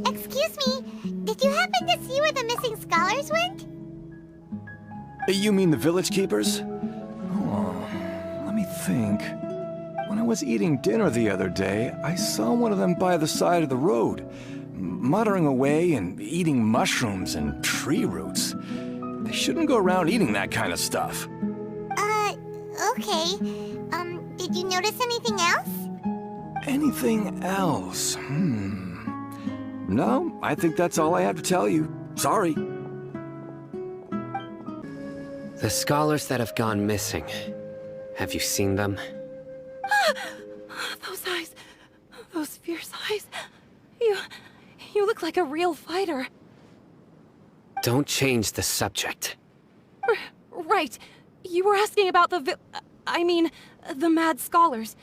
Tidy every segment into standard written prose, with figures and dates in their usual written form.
Excuse me, did you happen to see where the missing scholars went? You mean the village keepers? Oh, let me think. When I was eating dinner the other day, I saw one of them by the side of the road, muttering away and eating mushrooms and tree roots. They shouldn't go around eating that kind of stuff. Okay. Did you notice anything else? Anything else? No, I think that's all I have to tell you. Sorry. The scholars that have gone missing. Have you seen them? Those eyes. Those fierce eyes. You look like a real fighter. Don't change the subject. Right. You were asking about the mad scholars.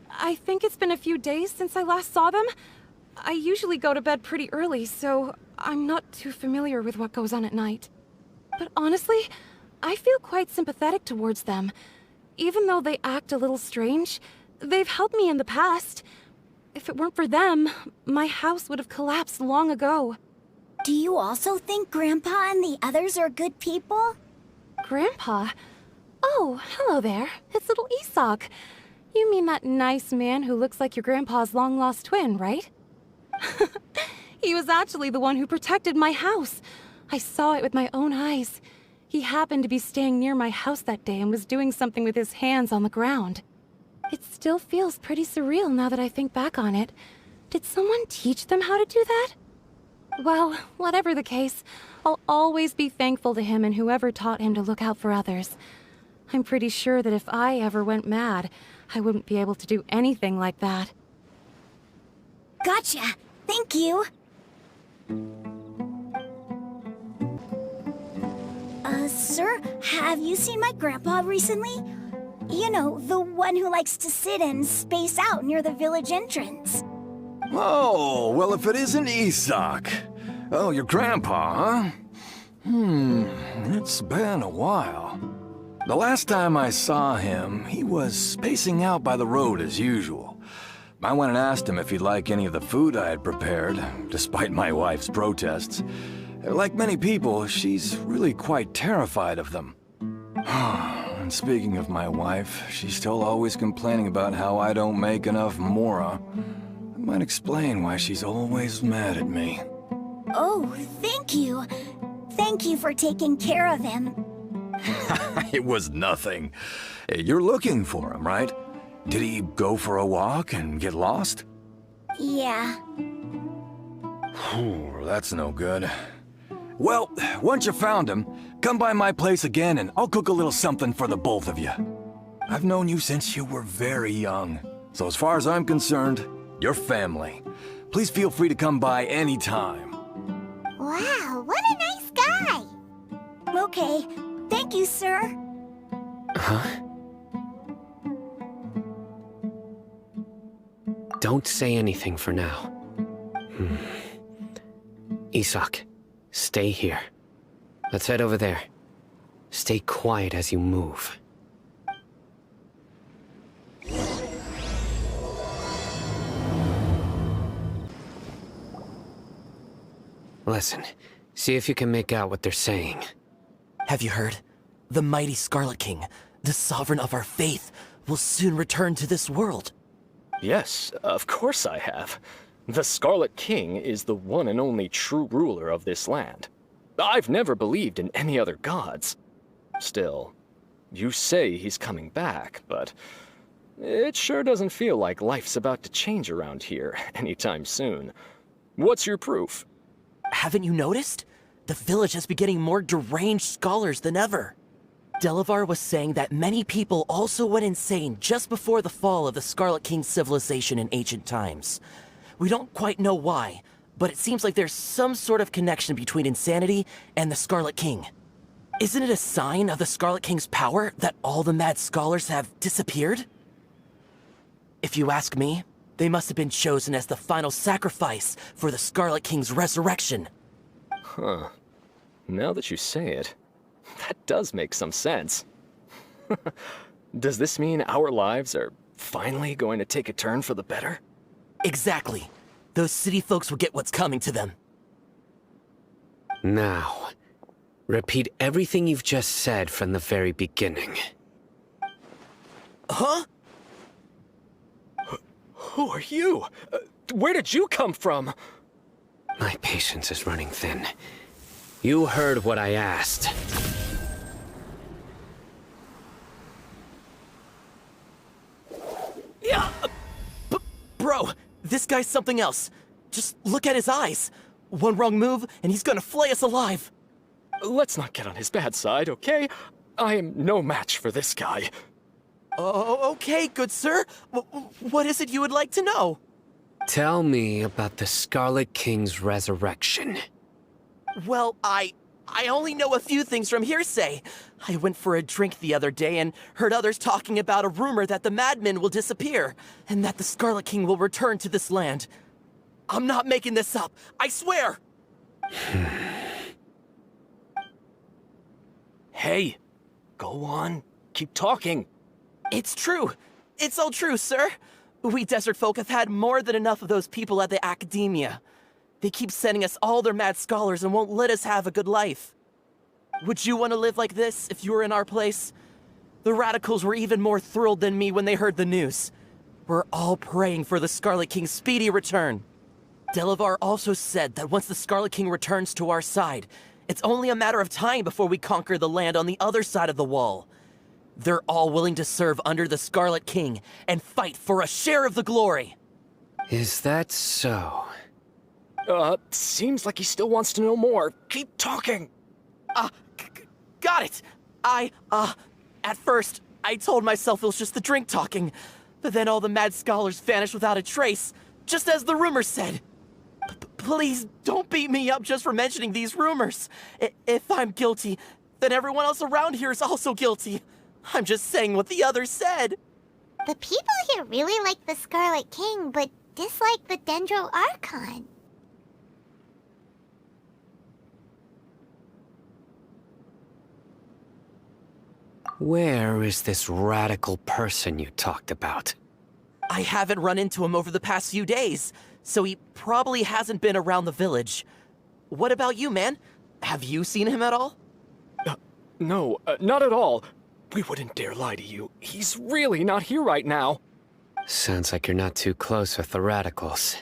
I think it's been a few days since I last saw them. I usually go to bed pretty early, so I'm not too familiar with what goes on at night. But honestly, I feel quite sympathetic towards them. Even though they act a little strange, they've helped me in the past. If it weren't for them, my house would have collapsed long ago. Do you also think Grandpa and the others are good people? Grandpa? Oh, hello there. It's little Isak. You mean that nice man who looks like your grandpa's long-lost twin, right? He was actually the one who protected my house. I saw it with my own eyes. He happened to be staying near my house that day and was doing something with his hands on the ground. It still feels pretty surreal now that I think back on it. Did someone teach them how to do that? Well, whatever the case, I'll always be thankful to him and whoever taught him to look out for others. I'm pretty sure that if I ever went mad, I wouldn't be able to do anything like that. Gotcha. Thank you. Sir, have you seen my grandpa recently? You know, the one who likes to sit and space out near the village entrance. Oh, well, if it isn't Isak. Oh, your grandpa, huh? It's been a while. The last time I saw him, he was spacing out by the road as usual. I went and asked him if he'd like any of the food I had prepared, despite my wife's protests. Like many people, she's really quite terrified of them. And speaking of my wife, she's still always complaining about how I don't make enough mora. That might explain why she's always mad at me. Oh, thank you. Thank you for taking care of him. It was nothing. You're looking for him, right? Did he go for a walk and get lost? Yeah. That's no good. Well, once you found him, come by my place again and I'll cook a little something for the both of you. I've known you since you were very young, so as far as I'm concerned, you're family. Please feel free to come by anytime. Wow, what a nice guy! Okay, thank you, sir. Huh? Don't say anything for now. Isak, stay here. Let's head over there. Stay quiet as you move. Listen, see if you can make out what they're saying. Have you heard? The mighty Scarlet King, the sovereign of our faith, will soon return to this world. Yes, of course I have. The Scarlet King is the one and only true ruler of this land. I've never believed in any other gods. Still, you say he's coming back, but it sure doesn't feel like life's about to change around here anytime soon. What's your proof? Haven't you noticed? The village has been getting more deranged scholars than ever. Delavar was saying that many people also went insane just before the fall of the Scarlet King's civilization in ancient times. We don't quite know why, but it seems like there's some sort of connection between insanity and the Scarlet King. Isn't it a sign of the Scarlet King's power that all the mad scholars have disappeared? If you ask me, they must have been chosen as the final sacrifice for the Scarlet King's resurrection. Huh. Now that you say it, that does make some sense. Does this mean our lives are finally going to take a turn for the better? Exactly. those city folks will get what's coming to them. Now, repeat everything you've just said from the very beginning. Huh? Who are you? Where did you come from? My patience is running thin. You heard what I asked. Yeah! Bro, this guy's something else. Just look at his eyes. One wrong move, and he's gonna flay us alive. Let's not get on his bad side, okay? I am no match for this guy. Oh, okay, good sir. What is it you would like to know? Tell me about the Scarlet King's resurrection. Well, I only know a few things from hearsay. I went for a drink the other day and heard others talking about a rumor that the madmen will disappear, and that the Scarlet King will return to this land. I'm not making this up, I swear! Hey, go on. Keep talking. It's true. It's all true, sir. We desert folk have had more than enough of those people at the academia. They keep sending us all their mad scholars and won't let us have a good life. Would you want to live like this if you were in our place? The radicals were even more thrilled than me when they heard the news. We're all praying for the Scarlet King's speedy return. Delavar also said that once the Scarlet King returns to our side, it's only a matter of time before we conquer the land on the other side of the wall. They're all willing to serve under the Scarlet King and fight for a share of the glory. Is that so? Seems like he still wants to know more. Keep talking. Got it. At first, I told myself it was just the drink talking, but then all the mad scholars vanished without a trace, just as the rumors said. Please don't beat me up just for mentioning these rumors. If I'm guilty, then everyone else around here is also guilty. I'm just saying what the others said. The people here really like the Scarlet King, but dislike the Dendro Archon. Where is this radical person you talked about? I haven't run into him over the past few days, so he probably hasn't been around the village. What about you, man? Have you seen him at all? No, not at all. We wouldn't dare lie to you. He's really not here right now. Sounds like you're not too close with the radicals.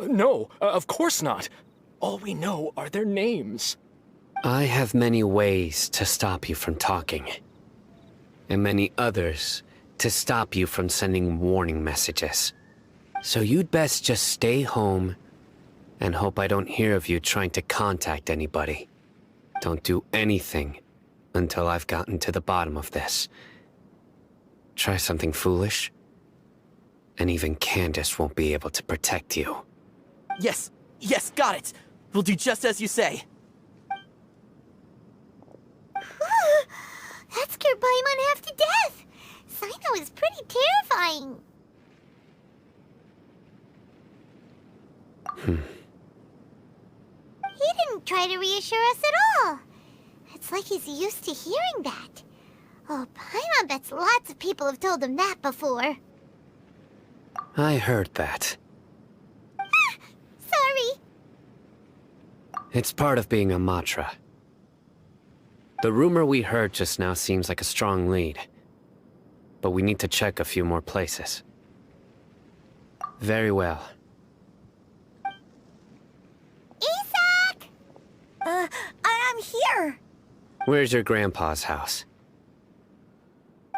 No, of course not. All we know are their names. I have many ways to stop you from talking. And many others to stop you from sending warning messages. So you'd best just stay home and hope I don't hear of you trying to contact anybody. Don't do anything until I've gotten to the bottom of this. Try something foolish, and even Candace won't be able to protect you. Yes, got it. We'll do just as you say. That scared Paimon half to death. Sino is pretty terrifying. He didn't try to reassure us at all. It's like he's used to hearing that. Oh, Paimon bets lots of people have told him that before. I heard that. Sorry. It's part of being a Matra. The rumor we heard just now seems like a strong lead. But we need to check a few more places. Very well. Isak! I'm here. Where's your grandpa's house?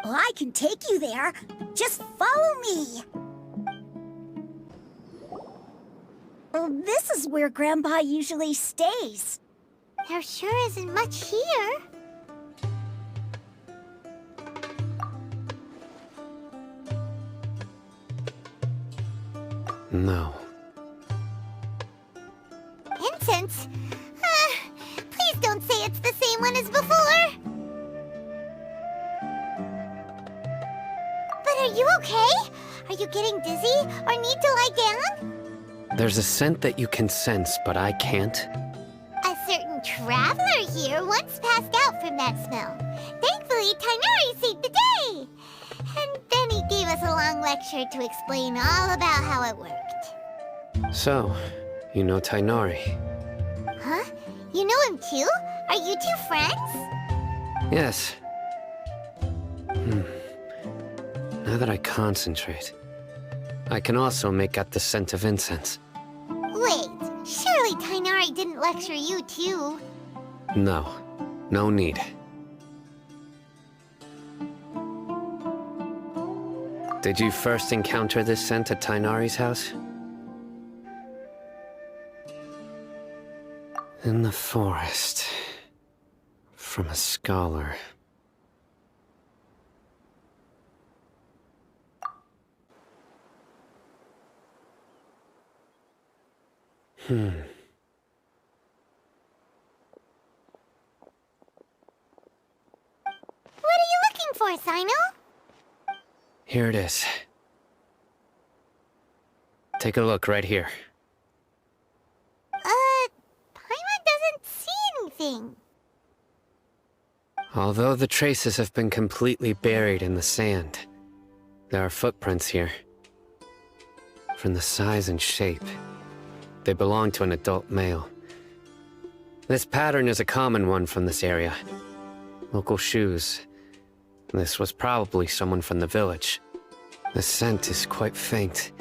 Well, I can take you there. Just follow me. Well, this is where Grandpa usually stays. There sure isn't much here. No. Incense? Please don't say it's the same one as before. But are you okay? Are you getting dizzy or need to lie down? There's a scent that you can sense, but I can't. A certain traveler here once passed out from that smell. Thankfully, Tainari saved the day. And then he gave us a long lecture to explain all about how it worked. So, you know Tainari? Huh? You know him too? Are you two friends? Yes. Now that I concentrate, I can also make out the scent of incense. Wait, surely Tainari didn't lecture you too. No, no need. Did you first encounter this scent at Tainari's house? In the forest. From a scholar. What are you looking for, Sino? Here it is. Take a look right here. Paimon doesn't see anything. Although the traces have been completely buried in the sand, there are footprints here. From the size and shape, they belong to an adult male. This pattern is a common one from this area. Local shoes. This was probably someone from the village. The scent is quite faint,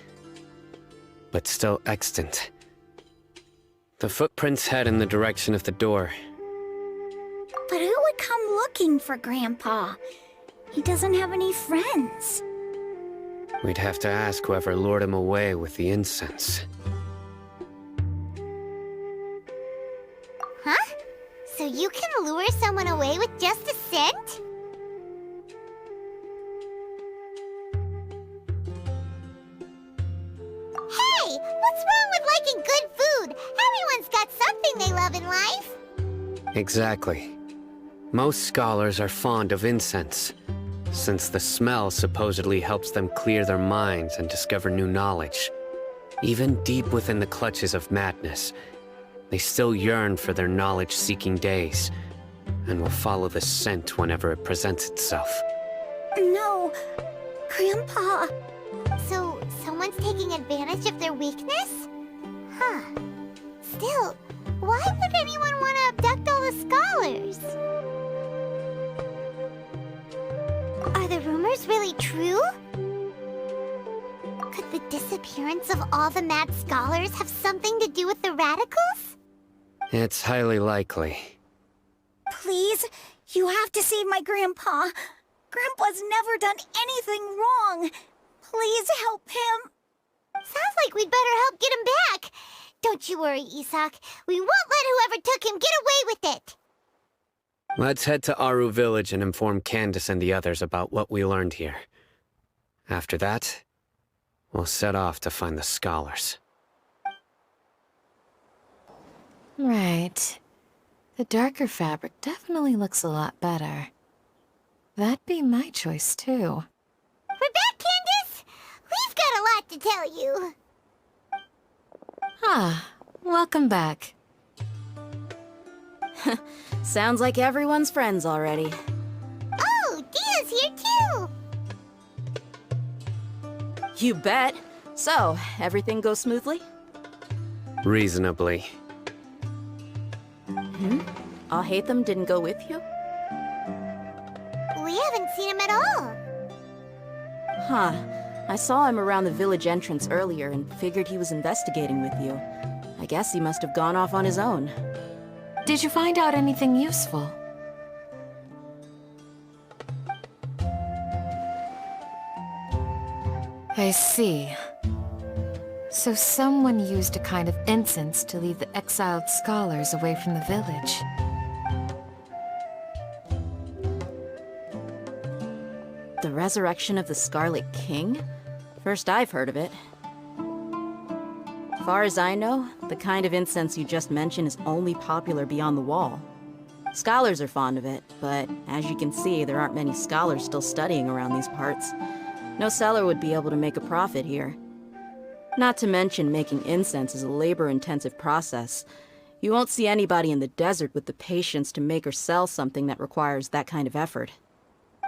but still extant. The footprints head in the direction of the door. But who would come looking for Grandpa? He doesn't have any friends. We'd have to ask whoever lured him away with the incense. Huh? So you can lure someone away with just a scent? Hey! What's wrong with liking good food? Everyone's got something they love in life. Exactly. Most scholars are fond of incense, since the smell supposedly helps them clear their minds and discover new knowledge. Even deep within the clutches of madness, they still yearn for their knowledge-seeking days, and will follow the scent whenever it presents itself. No, Grandpa. So, someone's taking advantage of their weakness? Huh. Still, why would anyone want to abduct all the scholars? Are the rumors really true? Could the disappearance of all the mad scholars have something to do with the radicals? It's highly likely. Please, you have to save my Grandpa. Grandpa's never done anything wrong. Please help him. Sounds like we'd better help get him back. Don't you worry, Isak. We won't let whoever took him get away with it. Let's head to Aru Village and inform Candace and the others about what we learned here. After that, we'll set off to find the scholars. Right. The darker fabric definitely looks a lot better. That'd be my choice, too. We're back, Candace! We've got a lot to tell you. Ah, welcome back. Sounds like everyone's friends already. Oh, Dia's here too! You bet. So, everything goes smoothly? Reasonably. Alhaitham didn't go with you? We haven't seen him at all. Huh. I saw him around the village entrance earlier and figured he was investigating with you. I guess he must have gone off on his own. Did you find out anything useful? I see. So someone used a kind of incense to lead the exiled scholars away from the village. The resurrection of the Scarlet King? First I've heard of it. Far as I know, the kind of incense you just mentioned is only popular beyond the wall. Scholars are fond of it, but as you can see, there aren't many scholars still studying around these parts. No seller would be able to make a profit here. Not to mention, making incense is a labor-intensive process. You won't see anybody in the desert with the patience to make or sell something that requires that kind of effort.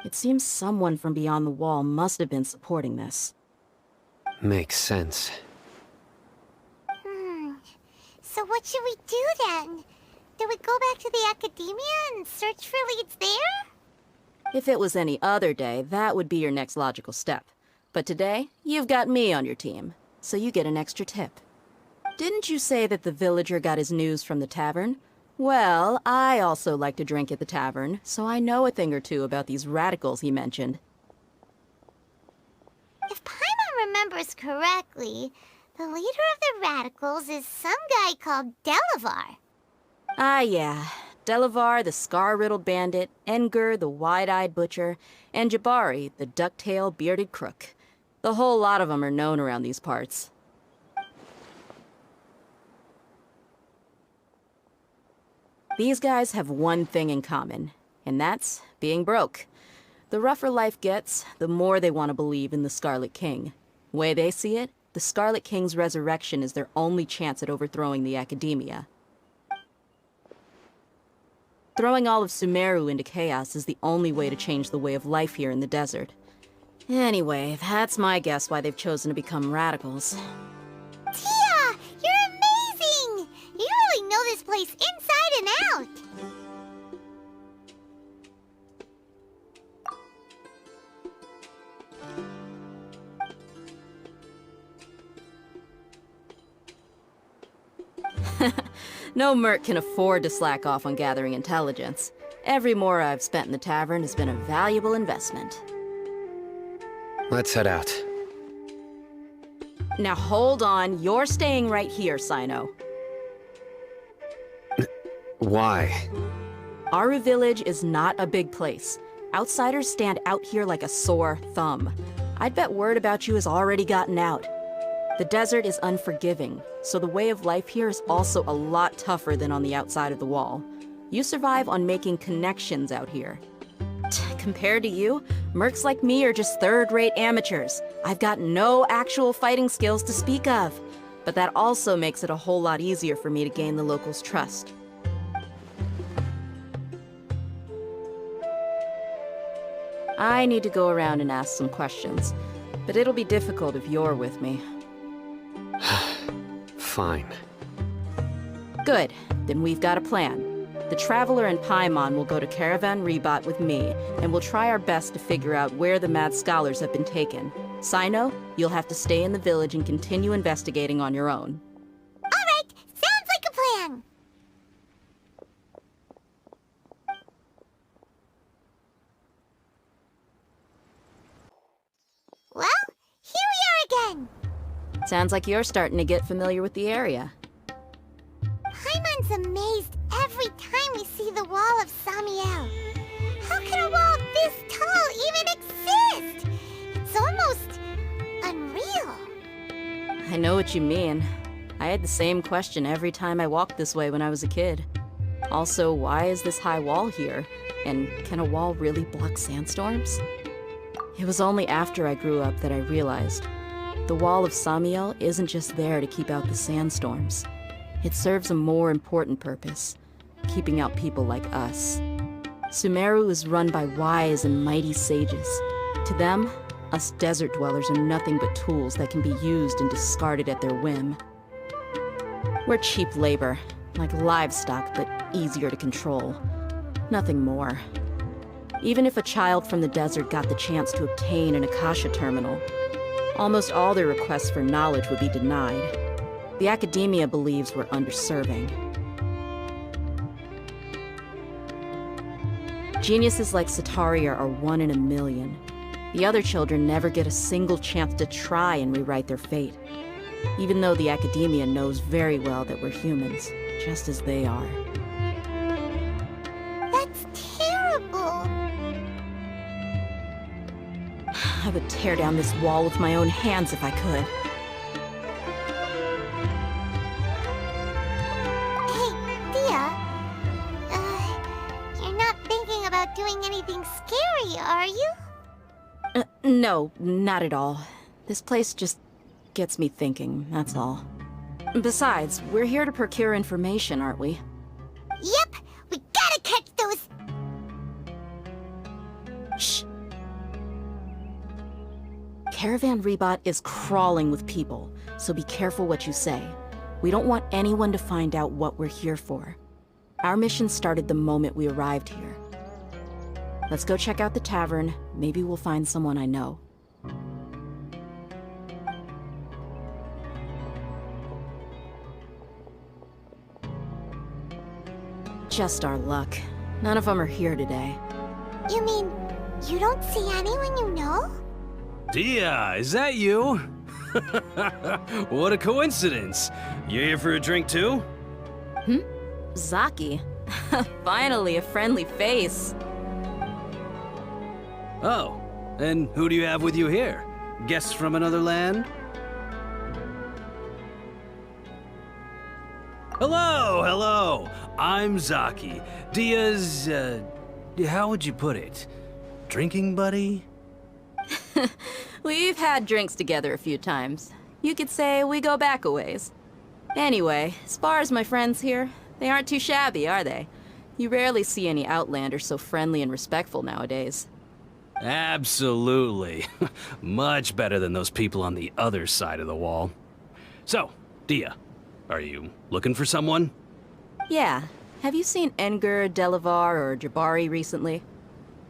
It seems someone from beyond the wall must have been supporting this. Makes sense. So what should we do then? Do we go back to the academia and search for leads there? If it was any other day, that would be your next logical step. But today, you've got me on your team, so you get an extra tip. Didn't you say that the villager got his news from the tavern? Well, I also like to drink at the tavern, so I know a thing or two about these radicals he mentioned. If Paimon remembers correctly, the leader of the radicals is some guy called Delavar. Ah, yeah. Delavar, the scar-riddled bandit, Engur, the wide-eyed butcher, and Jabari, the duck-tailed bearded crook. The whole lot of them are known around these parts. These guys have one thing in common, and that's being broke. The rougher life gets, the more they want to believe in the Scarlet King. Way they see it, the Scarlet King's resurrection is their only chance at overthrowing the Academia. Throwing all of Sumeru into chaos is the only way to change the way of life here in the desert. Anyway, that's my guess why they've chosen to become radicals. Tia! You're amazing! You really know this place inside and out! No merc can afford to slack off on gathering intelligence. Every mora I've spent in the tavern has been a valuable investment. Let's head out. Now hold on, you're staying right here, Sino. Why? Aru Village is not a big place. Outsiders stand out here like a sore thumb. I'd bet word about you has already gotten out. The desert is unforgiving, so the way of life here is also a lot tougher than on the outside of the wall. You survive on making connections out here. Compared to you, mercs like me are just third-rate amateurs. I've got no actual fighting skills to speak of. But that also makes it a whole lot easier for me to gain the locals' trust. I need to go around and ask some questions, but it'll be difficult if you're with me. Fine. Good. Then we've got a plan. The Traveler and Paimon will go to Caravan Rebat with me, and we'll try our best to figure out where the mad scholars have been taken. Sino, you'll have to stay in the village and continue investigating on your own. Alright, sounds like a plan! Well, here we are again! Sounds like you're starting to get familiar with the area. Paimon's amazed every time we see the wall of Samiel. How can a wall this tall even exist? It's almost unreal. I know what you mean. I had the same question every time I walked this way when I was a kid. Also, why is this high wall here? And can a wall really block sandstorms? It was only after I grew up that I realized the wall of Samiel isn't just there to keep out the sandstorms. It serves a more important purpose, keeping out people like us. Sumeru is run by wise and mighty sages. To them, us desert dwellers are nothing but tools that can be used and discarded at their whim. We're cheap labor, like livestock, but easier to control. Nothing more. Even if a child from the desert got the chance to obtain an Akasha terminal, almost all their requests for knowledge would be denied. The Academia believes we're underserving. Geniuses like Sataria are 1 in a million. The other children never get a single chance to try and rewrite their fate, even though the Academia knows very well that we're humans, just as they are. That's terrible. I would tear down this wall with my own hands if I could. Hey, Thea. You're not thinking about doing anything scary, are you? No, not at all. This place just gets me thinking, that's all. Besides, we're here to procure information, aren't we? Yep, we gotta catch those... Shh. Caravan Rebat is crawling with people, so be careful what you say. We don't want anyone to find out what we're here for. Our mission started the moment we arrived here. Let's go check out the tavern. Maybe we'll find someone I know. Just our luck. None of them are here today. You mean, you don't see anyone you know? Dia, is that you? What a coincidence. You here for a drink too? Zaki. Finally, a friendly face. Oh, and who do you have with you here? Guests from another land? Hello, hello. I'm Zaki. Dia's, how would you put it? Drinking buddy? We've had drinks together a few times. You could say we go back a ways. Anyway, as far as my friends here, they aren't too shabby, are they? You rarely see any Outlanders so friendly and respectful nowadays. Absolutely. Much better than those people on the other side of the wall. So, Dia, are you looking for someone? Yeah. Have you seen Engur, Delavar, or Jabari recently?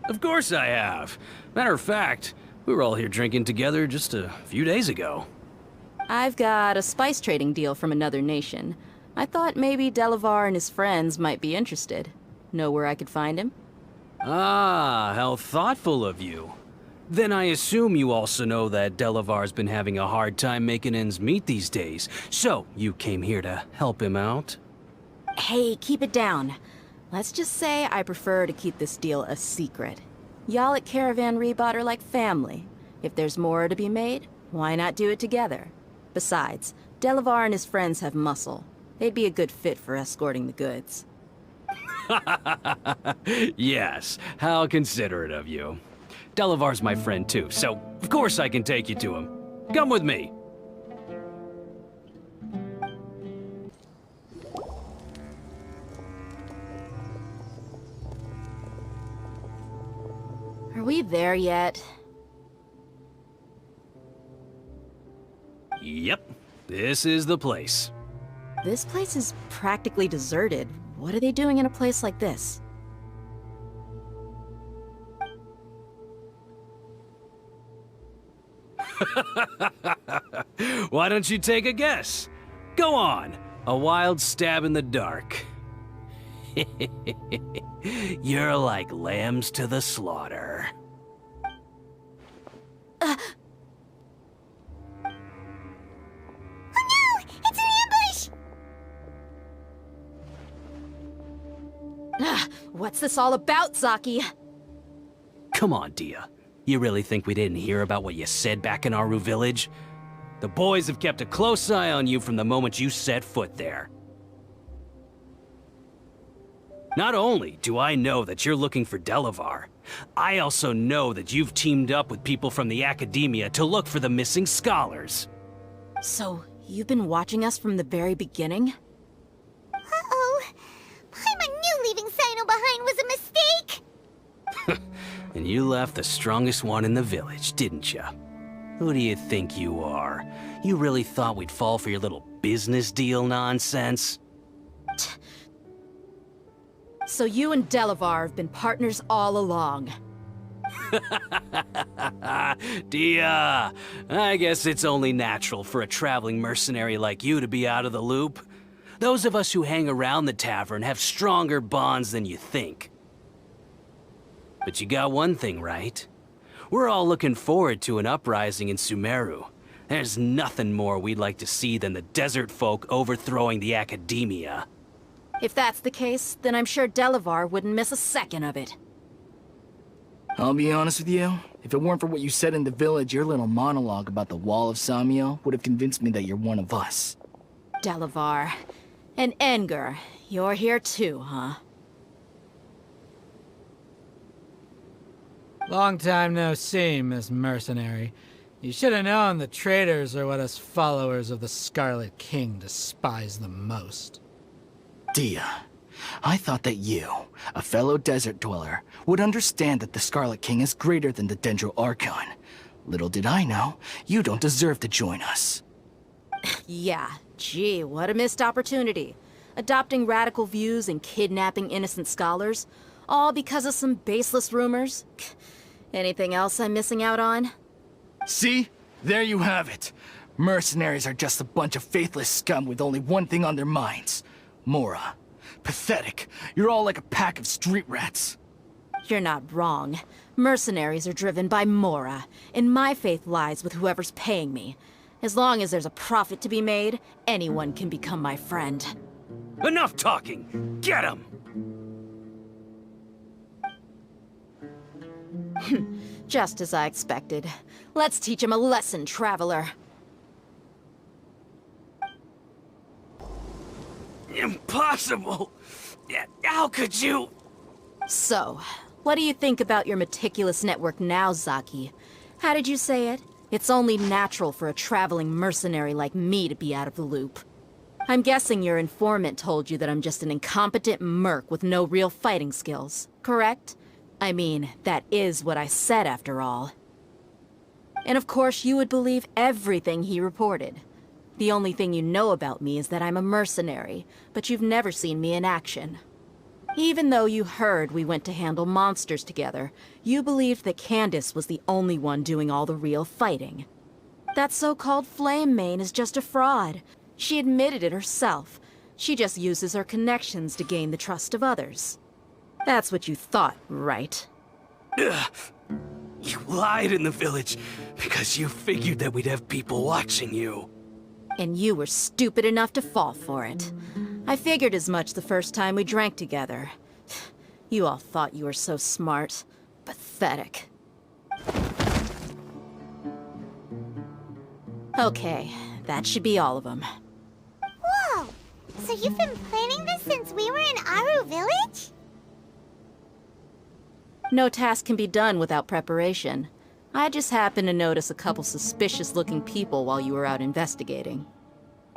Of course I have. Matter of fact, we were all here drinking together just a few days ago. I've got a spice trading deal from another nation. I thought maybe Delavar and his friends might be interested. Know where I could find him? Ah, how thoughtful of you. Then I assume you also know that Delavar's been having a hard time making ends meet these days, so you came here to help him out? Hey, keep it down. Let's just say I prefer to keep this deal a secret. Y'all at Caravan Rebot are like family. If there's more to be made, why not do it together? Besides, Delavar and his friends have muscle. They'd be a good fit for escorting the goods. Yes, how considerate of you. Delavar's my friend too, so of course I can take you to him. Come with me. Are we there yet? Yep, this is the place. This place is practically deserted. What are they doing in a place like this? Why don't you take a guess? Go on, a wild stab in the dark. You're like lambs to the slaughter. Oh no! It's an ambush! What's this all about, Zaki? Come on, Dia. You really think we didn't hear about what you said back in Aru village? The boys have kept a close eye on you from the moment you set foot there. Not only do I know that you're looking for Delavar, I also know that you've teamed up with people from the Academia to look for the missing scholars. So, you've been watching us from the very beginning? Uh-oh. Paimon knew leaving Sino behind was a mistake! And you left the strongest one in the village, didn't you? Who do you think you are? You really thought we'd fall for your little business deal nonsense? So you and Delavar have been partners all along. Dia, I guess it's only natural for a traveling mercenary like you to be out of the loop. Those of us who hang around the tavern have stronger bonds than you think. But you got one thing right. We're all looking forward to an uprising in Sumeru. There's nothing more we'd like to see than the desert folk overthrowing the Academia. If that's the case, then I'm sure Delavar wouldn't miss a second of it. I'll be honest with you. If it weren't for what you said in the village, your little monologue about the Wall of Samiel would have convinced me that you're one of us. Delavar. And Engur, you're here too, huh? Long time no see, Miss Mercenary. You should have known the traitors are what us followers of the Scarlet King despise the most. Dia, I thought that you, a fellow desert dweller, would understand that the Scarlet King is greater than the Dendro Archon. Little did I know, you don't deserve to join us. Yeah. Gee, what a missed opportunity. Adopting radical views and kidnapping innocent scholars, all because of some baseless rumors. Anything else I'm missing out on? See? There you have it. Mercenaries are just a bunch of faithless scum with only one thing on their minds. Mora. Pathetic. You're all like a pack of street rats. You're not wrong. Mercenaries are driven by Mora, and my faith lies with whoever's paying me. As long as there's a profit to be made, anyone can become my friend. Enough talking! Get him! Just as I expected. Let's teach him a lesson, traveler. Impossible! How could you? So, what do you think about your meticulous network now, Zaki? How did you say it? It's only natural for a traveling mercenary like me to be out of the loop. I'm guessing your informant told you that I'm just an incompetent merc with no real fighting skills, correct? I mean, that is what I said after all. And of course you would believe everything he reported. The only thing you know about me is that I'm a mercenary, but you've never seen me in action. Even though you heard we went to handle monsters together, you believed that Candace was the only one doing all the real fighting. That so-called Flame Mane is just a fraud. She admitted it herself. She just uses her connections to gain the trust of others. That's what you thought, right? Ugh. You lied in the village because you figured that we'd have people watching you. And you were stupid enough to fall for it. I figured as much the first time we drank together. You all thought you were so smart. Pathetic. Okay, that should be all of them. Whoa! So you've been planning this since we were in Aru Village? No task can be done without preparation. I just happened to notice a couple suspicious-looking people while you were out investigating.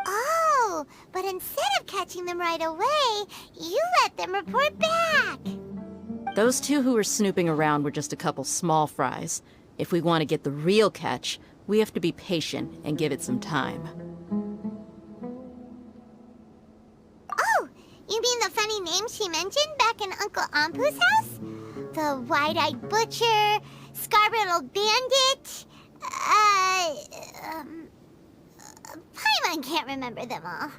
Oh, but instead of catching them right away, you let them report back! Those two who were snooping around were just a couple small fries. If we want to get the real catch, we have to be patient and give it some time. Oh, you mean the funny name she mentioned back in Uncle Ampu's house? The wide-eyed butcher, scar-riddled bandit, Paimon can't remember them all.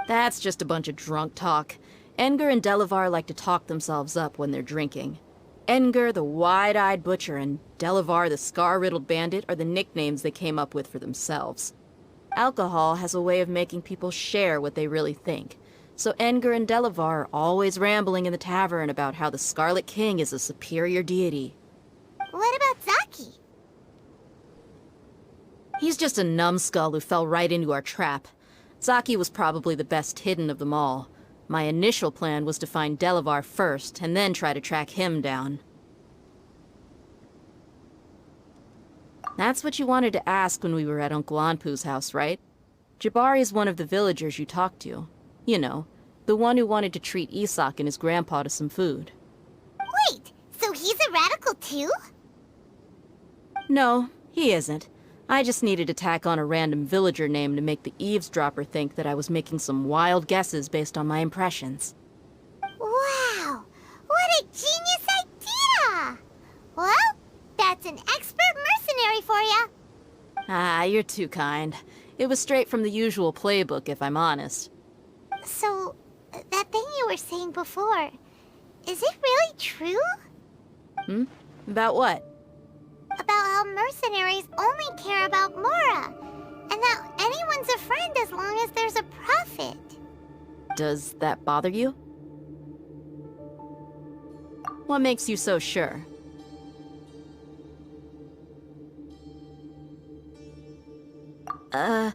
That's just a bunch of drunk talk. Edgar and Delavar like to talk themselves up when they're drinking. Edgar, the wide-eyed butcher, and Delavar, the scar-riddled bandit, are the nicknames they came up with for themselves. Alcohol has a way of making people share what they really think. So Edgar and Delavar are always rambling in the tavern about how the Scarlet King is a superior deity. What about Zaki? He's just a numbskull who fell right into our trap. Zaki was probably the best hidden of them all. My initial plan was to find Delavar first, and then try to track him down. That's what you wanted to ask when we were at Uncle Anpu's house, right? Jabari is one of the villagers you talked to. You know, the one who wanted to treat Isak and his grandpa to some food. Wait, so he's a radical too? No, he isn't. I just needed to tack on a random villager name to make the eavesdropper think that I was making some wild guesses based on my impressions. Wow, what a genius idea! Well, that's an expert mercenary for ya. Ah, you're too kind. It was straight from the usual playbook, if I'm honest. So, that thing you were saying before, is it really true? About what? About how mercenaries only care about Mora, and that anyone's a friend as long as there's a profit. Does that bother you? What makes you so sure? Dia,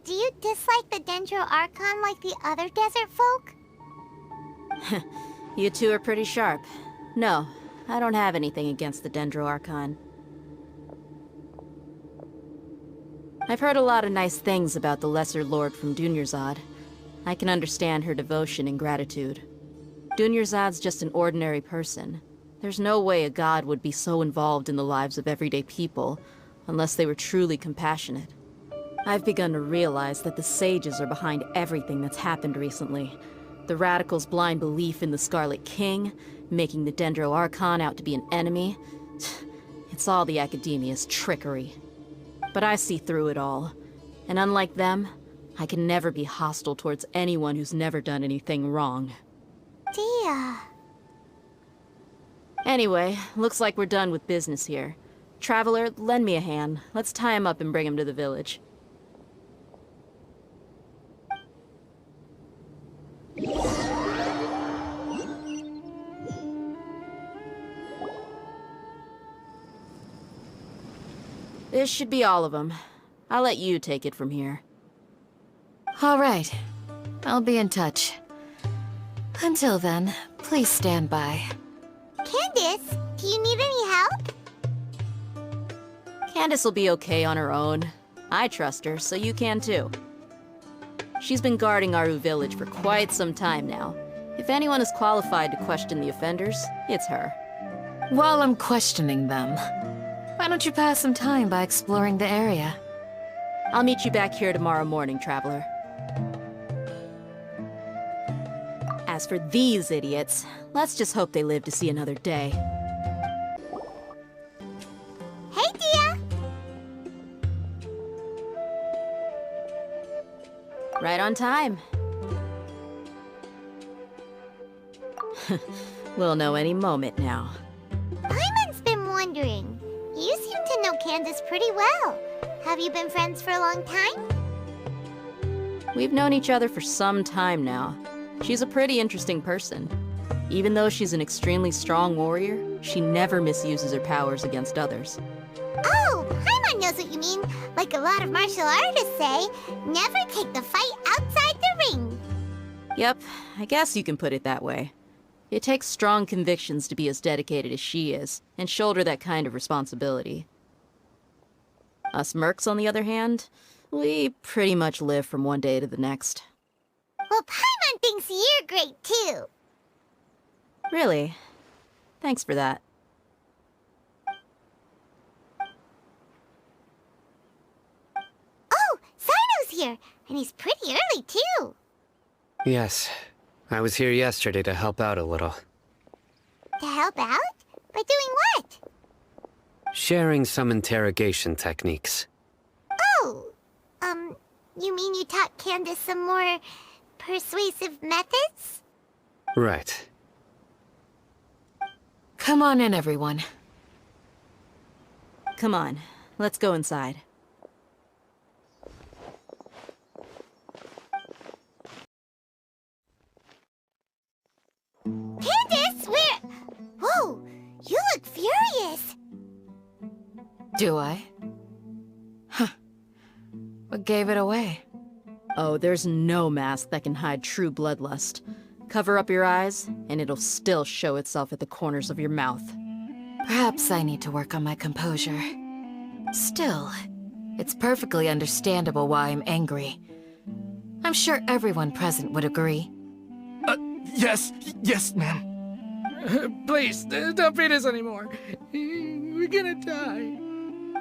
do you dislike the Dendro Archon like the other desert folk? You two are pretty sharp. No, I don't have anything against the Dendro Archon. I've heard a lot of nice things about the Lesser Lord from Dunyarzad. I can understand her devotion and gratitude. Dunyarzad's just an ordinary person. There's no way a god would be so involved in the lives of everyday people, unless they were truly compassionate. I've begun to realize that the sages are behind everything that's happened recently. The radicals' blind belief in the Scarlet King, making the Dendro Archon out to be an enemy. It's all the Academia's trickery. But I see through it all. And unlike them, I can never be hostile towards anyone who's never done anything wrong. Dia. Anyway, looks like we're done with business here. Traveler, lend me a hand. Let's tie him up and bring him to the village. This should be all of them. I'll let you take it from here. All right. I'll be in touch. Until then, please stand by. Candace, do you need any help? Candace will be okay on her own. I trust her, so you can too. She's been guarding Aru village for quite some time now. If anyone is qualified to question the offenders, it's her. While I'm questioning them, why don't you pass some time by exploring the area? I'll meet you back here tomorrow morning, Traveler. As for these idiots, let's just hope they live to see another day. Hey, Dia! Right on time. We'll know any moment now. Paimon's been wondering. You seem to know Candace pretty well. Have you been friends for a long time? We've known each other for some time now. She's a pretty interesting person. Even though she's an extremely strong warrior, she never misuses her powers against others. Oh, Paimon knows what you mean. Like a lot of martial artists say, never take the fight outside the ring. Yep, I guess you can put it that way. It takes strong convictions to be as dedicated as she is, and shoulder that kind of responsibility. Us mercs, on the other hand, we pretty much live from one day to the next. Well, Paimon thinks you're great too. Really? Thanks for that. Oh, Sino's here, and he's pretty early too. Yes. I was here yesterday to help out a little. To help out? By doing what? Sharing some interrogation techniques. Oh, you mean you taught Candace some more persuasive methods? Right. Come on in, everyone. Come on, let's go inside. Candace, where... Whoa, you look furious. Do I? Huh. What gave it away? Oh, there's no mask that can hide true bloodlust. Cover up your eyes, and it'll still show itself at the corners of your mouth. Perhaps I need to work on my composure. Still, it's perfectly understandable why I'm angry. I'm sure everyone present would agree. Yes, ma'am. Please, don't beat us anymore. We're gonna die.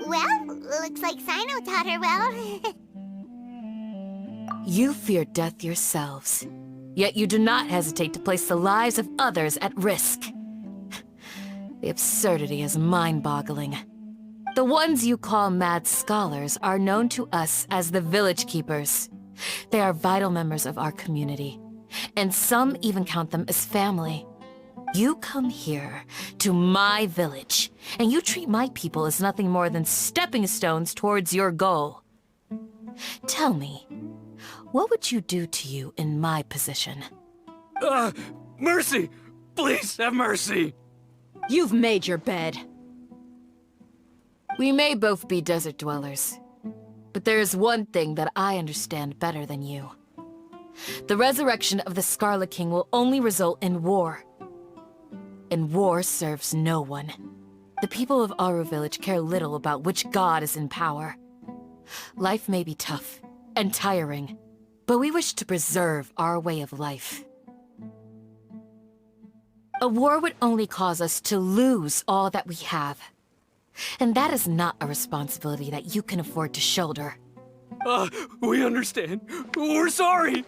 Well, looks like Sino taught her well. You fear death yourselves, yet you do not hesitate to place the lives of others at risk. The absurdity is mind-boggling. The ones you call mad scholars are known to us as the Village Keepers. They are vital members of our community, and some even count them as family. You come here, to my village, and you treat my people as nothing more than stepping stones towards your goal. Tell me, what would you do to you in my position? Mercy! Please have mercy! You've made your bed. We may both be desert dwellers, but there is one thing that I understand better than you. The resurrection of the Scarlet King will only result in war. And war serves no one. The people of Aru Village care little about which god is in power. Life may be tough and tiring, but we wish to preserve our way of life. A war would only cause us to lose all that we have. And that is not a responsibility that you can afford to shoulder. We understand. We're sorry.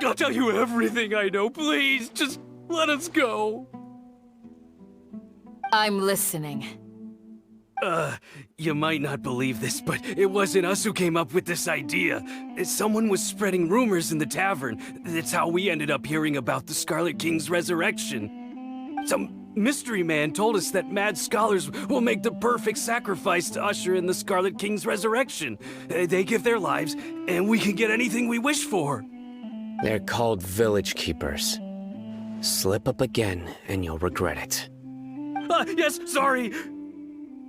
I'll tell you everything I know. Please, just let us go. I'm listening. You might not believe this, but it wasn't us who came up with this idea. Someone was spreading rumors in the tavern. That's how we ended up hearing about the Scarlet King's resurrection. Some mystery man told us that mad scholars will make the perfect sacrifice to usher in the Scarlet King's resurrection. They give their lives, and we can get anything we wish for. They're called village keepers. Slip up again, and you'll regret it. Yes, sorry.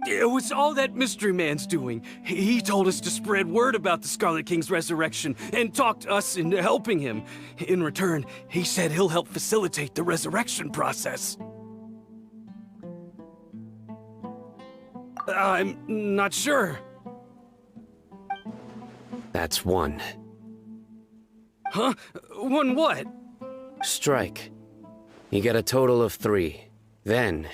It was all that mystery man's doing. He told us to spread word about the Scarlet King's resurrection and talked us into helping him. In return, he said he'll help facilitate the resurrection process. I'm not sure. That's one. Huh? One what? Strike. You get a total of 3. Then,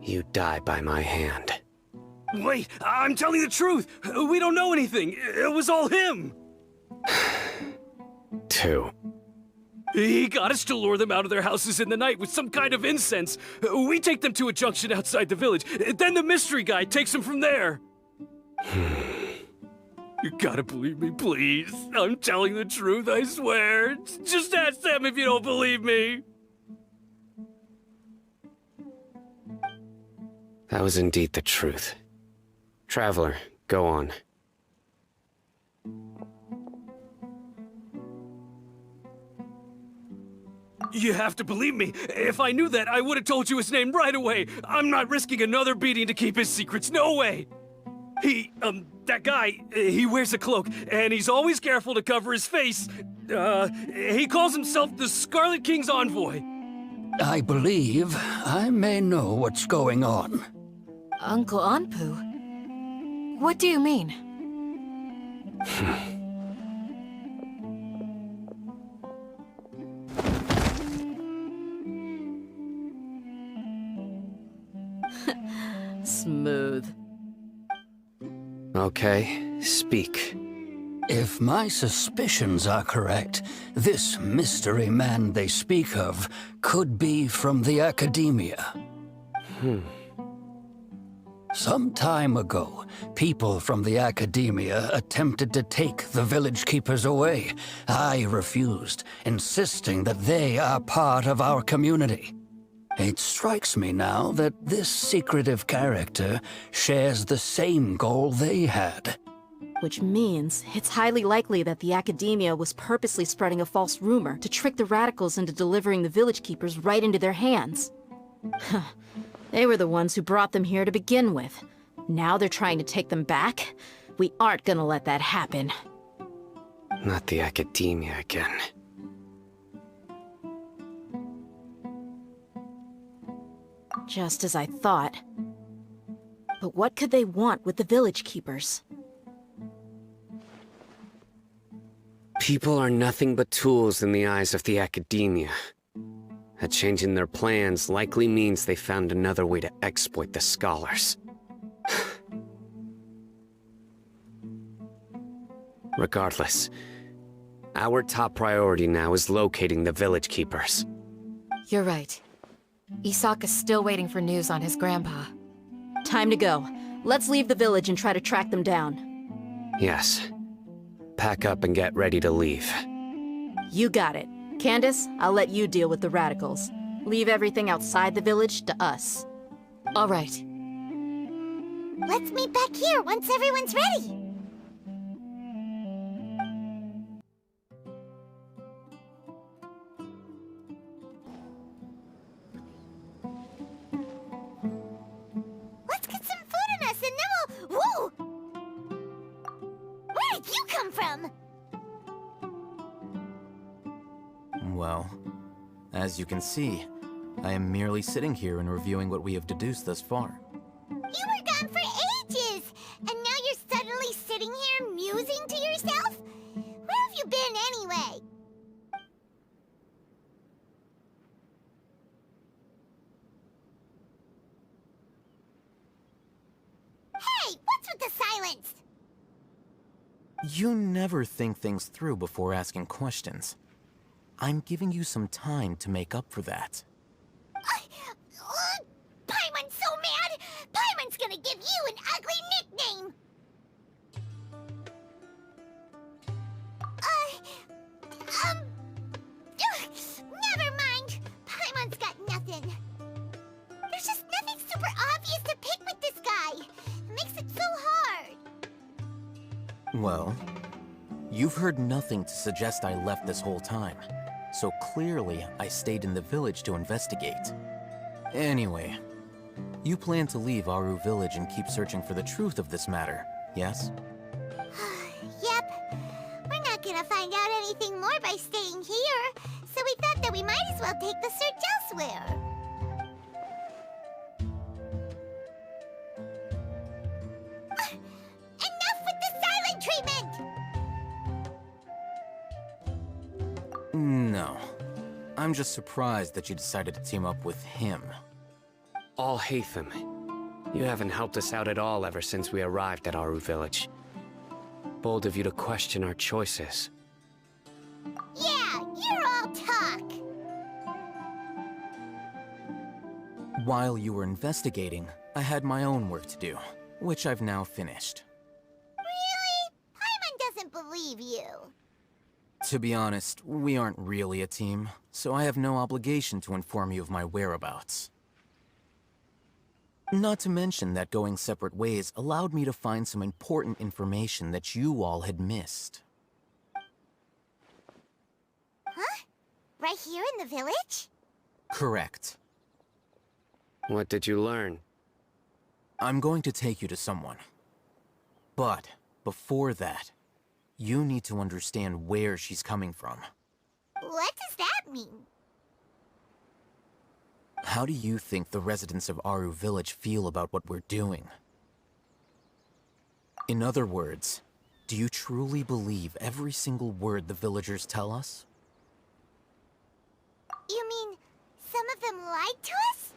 you die by my hand. Wait, I'm telling the truth. We don't know anything. It was all him. 2. He got us to lure them out of their houses in the night with some kind of incense. We take them to a junction outside the village. Then the mystery guy takes them from there. You gotta believe me, please. I'm telling the truth, I swear. Just ask them if you don't believe me. That was indeed the truth. Traveler, go on. You have to believe me. If I knew that, I would have told you his name right away. I'm not risking another beating to keep his secrets. No way. That guy, he wears a cloak, and he's always careful to cover his face. He calls himself the Scarlet King's envoy. I believe I may know what's going on. Uncle Anpu? What do you mean? Smooth. Okay, speak. If my suspicions are correct, this mystery man they speak of could be from the Academia. Some time ago, people from the Academia attempted to take the village keepers away. I refused, insisting that they are part of our community. It strikes me now that this secretive character shares the same goal they had. Which means it's highly likely that the Academia was purposely spreading a false rumor to trick the radicals into delivering the village keepers right into their hands. They were the ones who brought them here to begin with. Now they're trying to take them back? We aren't gonna let that happen. Not the Academia again. Just as I thought. But what could they want with the village keepers? People are nothing but tools in the eyes of the Academia. A change in their plans likely means they found another way to exploit the scholars. Regardless, our top priority now is locating the village keepers. You're right. Isak is still waiting for news on his grandpa. Time to go. Let's leave the village and try to track them down. Yes. Pack up and get ready to leave. You got it. Candace, I'll let you deal with the radicals. Leave everything outside the village to us. All right. Let's meet back here once everyone's ready. Let's get some food in us and then we'll... Whoa! Where did you come from? Well, as you can see, I am merely sitting here and reviewing what we have deduced thus far. You were gone for ages! And now you're suddenly sitting here musing to yourself? Where have you been anyway? convinced! You never think things through before asking questions. I'm giving you some time to make up for that. Paimon's so mad! Paimon's gonna give you an ugly nickname! Never mind. Paimon's got nothing. There's just nothing super obvious to pick with this guy. It makes it so hard. Well, you've heard nothing to suggest I left this whole time. So clearly, I stayed in the village to investigate. Anyway, you plan to leave Aru Village and keep searching for the truth of this matter, yes? Yep. We're not gonna find out anything more by staying here, so we thought that we might as well take the search elsewhere. Enough with the silent treatment! No. I'm just surprised that you decided to team up with him. Al-Haytham, you haven't helped us out at all ever since we arrived at Aru Village. Bold of you to question our choices. Yeah, you're all talk! While you were investigating, I had my own work to do, which I've now finished. Really? Paimon doesn't believe you. To be honest, we aren't really a team, so I have no obligation to inform you of my whereabouts. Not to mention that going separate ways allowed me to find some important information that you all had missed. Huh? Right here in the village? Correct. What did you learn? I'm going to take you to someone. But, before that, you need to understand where she's coming from. What does that mean? How do you think the residents of Aru Village feel about what we're doing? In other words, do you truly believe every single word the villagers tell us? You mean, some of them lied to us?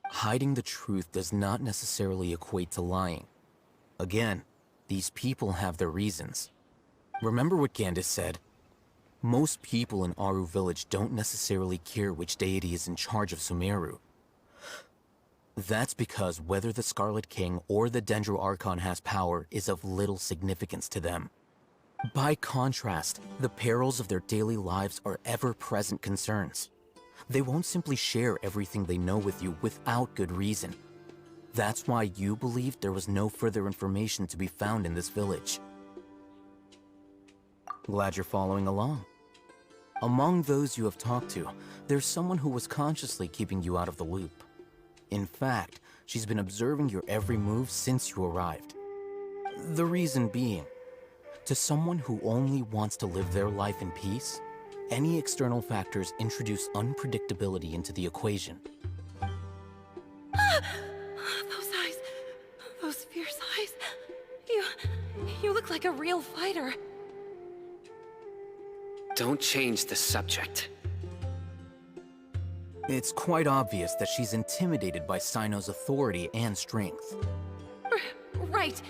Hiding the truth does not necessarily equate to lying. Again, these people have their reasons. Remember what Gandis said? Most people in Aru Village don't necessarily care which deity is in charge of Sumeru. That's because whether the Scarlet King or the Dendro Archon has power is of little significance to them. By contrast, the perils of their daily lives are ever-present concerns. They won't simply share everything they know with you without good reason. That's why you believed there was no further information to be found in this village. Glad you're following along. Among those you have talked to, there's someone who was consciously keeping you out of the loop. In fact, she's been observing your every move since you arrived. The reason being, to someone who only wants to live their life in peace, any external factors introduce unpredictability into the equation. Those eyes. Those fierce eyes. You look like a real fighter. Don't change the subject. It's quite obvious that she's intimidated by Sino's authority and strength. Right.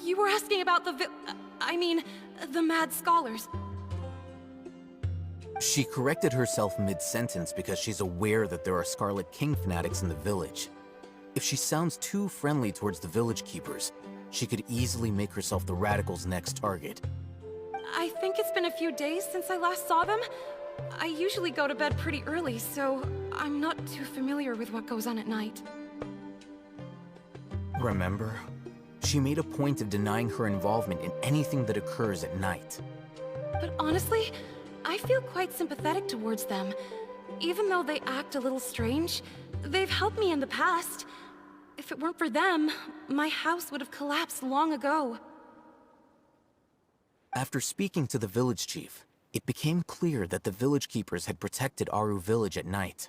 You were asking about the the mad scholars. She corrected herself mid-sentence because she's aware that there are Scarlet King fanatics in the village. If she sounds too friendly towards the village keepers, she could easily make herself the Radicals' next target. I think it's been a few days since I last saw them. I usually go to bed pretty early, so I'm not too familiar with what goes on at night. Remember? She made a point of denying her involvement in anything that occurs at night. But honestly, I feel quite sympathetic towards them. Even though they act a little strange, they've helped me in the past. If it weren't for them, my house would have collapsed long ago. After speaking to the village chief, it became clear that the village keepers had protected Aru Village at night.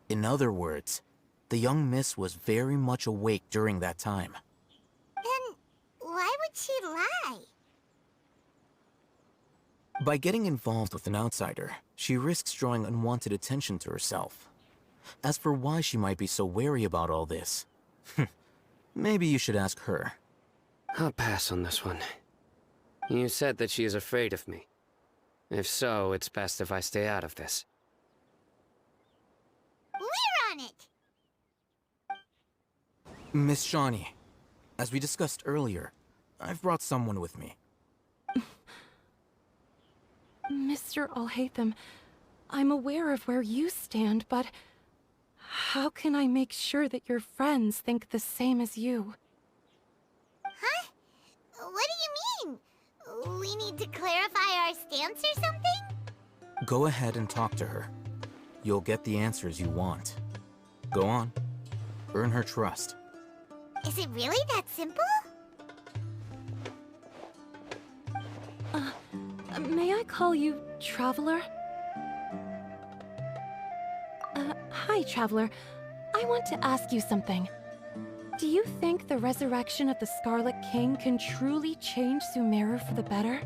In other words, the young miss was very much awake during that time. Then, why would she lie? By getting involved with an outsider, she risks drawing unwanted attention to herself. As for why she might be so wary about all this, Maybe you should ask her. I'll pass on this one. You said that she is afraid of me. If so, it's best if I stay out of this. We're on it! Miss Shawnee, as we discussed earlier, I've brought someone with me. Mr. Alhaitham, I'm aware of where you stand, but how can I make sure that your friends think the same as you? Huh? What do you mean? We need to clarify our stance or something? Go ahead and talk to her. You'll get the answers you want. Go on. Earn her trust. Is it really that simple? May I call you Traveler? Hi, Traveler. I want to ask you something. Do you think the resurrection of the Scarlet King can truly change Sumeru for the better?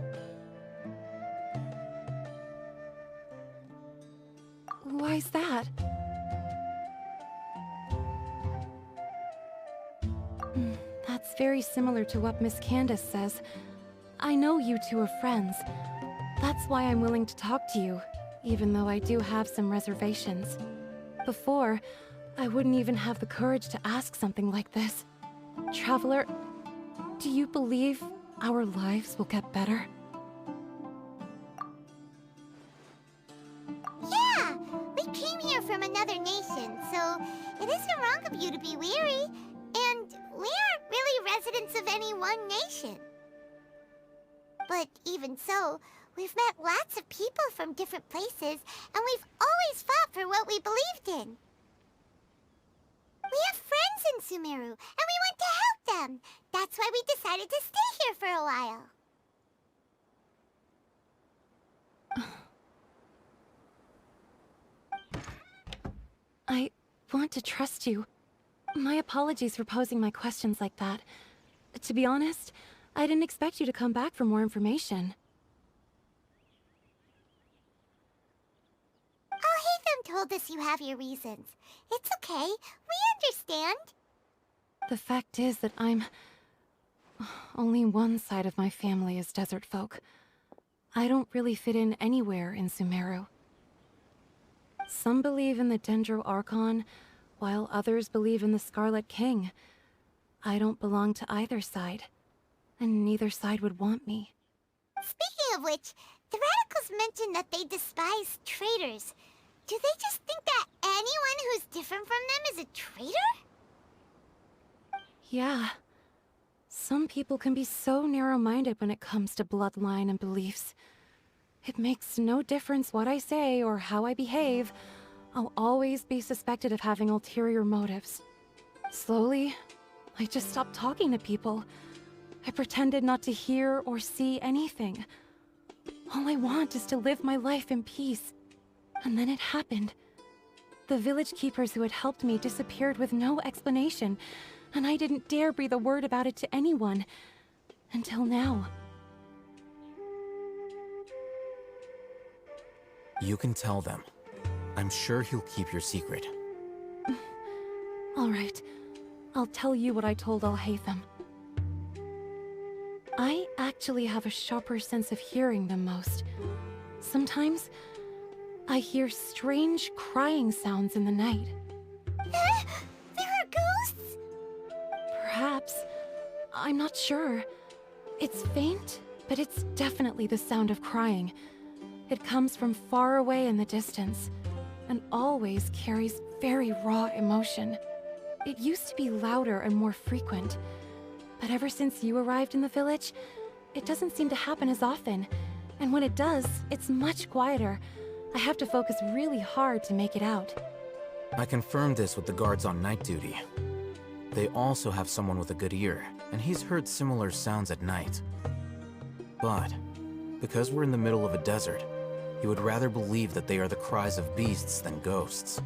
Why's that? That's very similar to what Miss Candace says. I know you two are friends. That's why I'm willing to talk to you, even though I do have some reservations. Before, I wouldn't even have the courage to ask something like this. Traveler, do you believe our lives will get better? Yeah! We came here from another nation, so it isn't wrong of you to be weary. And we aren't really residents of any one nation. But even so, we've met lots of people from different places, and we've always fought for what we believed in. We have friends in Sumeru, and we want to help them. That's why we decided to stay here for a while. I want to trust you. My apologies for posing my questions like that. To be honest, I didn't expect you to come back for more information. Alhaitham told us you have your reasons. It's okay. We understand. The fact is that only one side of my family is desert folk. I don't really fit in anywhere in Sumeru. Some believe in the Dendro Archon, while others believe in the Scarlet King. I don't belong to either side, and neither side would want me. Speaking of which, the Radicals mentioned that they despise traitors. Do they just think that anyone who's different from them is a traitor? Yeah. Some people can be so narrow-minded when it comes to bloodline and beliefs. It makes no difference what I say or how I behave. I'll always be suspected of having ulterior motives. Slowly, I just stopped talking to people. I pretended not to hear or see anything. All I want is to live my life in peace. And then it happened. The village keepers who had helped me disappeared with no explanation, and I didn't dare breathe a word about it to anyone. Until now. You can tell them. I'm sure he'll keep your secret. All right. I'll tell you what I told Alhaitham. I actually have a sharper sense of hearing than most. Sometimes, I hear strange crying sounds in the night. There are ghosts? Perhaps. I'm not sure. It's faint, but it's definitely the sound of crying. It comes from far away in the distance, and always carries very raw emotion. It used to be louder and more frequent, but ever since you arrived in the village, it doesn't seem to happen as often, and when it does, it's much quieter. I have to focus really hard to make it out. I confirmed this with the guards on night duty. They also have someone with a good ear, and he's heard similar sounds at night. But, because we're in the middle of a desert, he would rather believe that they are the cries of beasts than ghosts.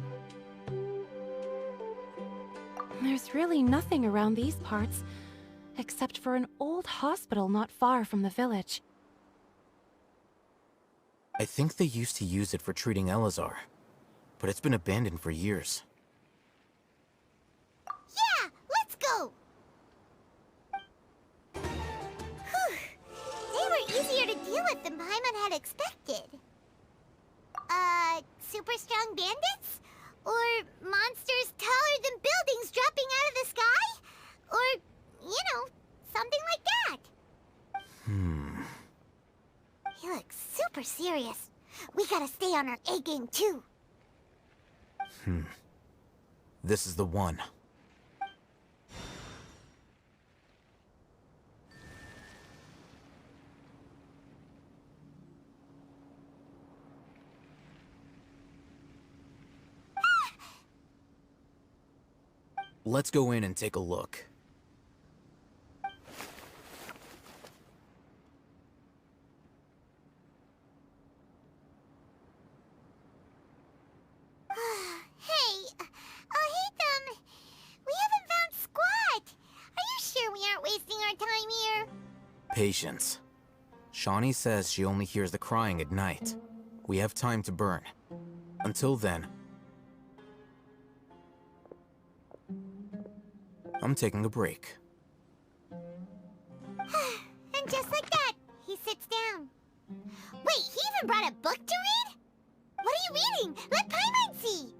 There's really nothing around these parts, except for an old hospital not far from the village. I think they used to use it for treating Eleazar, but it's been abandoned for years. Yeah, let's go! had expected. Super strong bandits? Or monsters taller than buildings dropping out of the sky? Or, you know, something like that. He looks super serious. We gotta stay on our A game too. This is the one. Let's go in and take a look. We haven't found squat. Are you sure we aren't wasting our time here? Patience. Shawnee says she only hears the crying at night. We have time to burn. Until then, I'm taking a break. And just like that, he sits down. Wait, he even brought a book to read? What are you reading? Let Paimon see!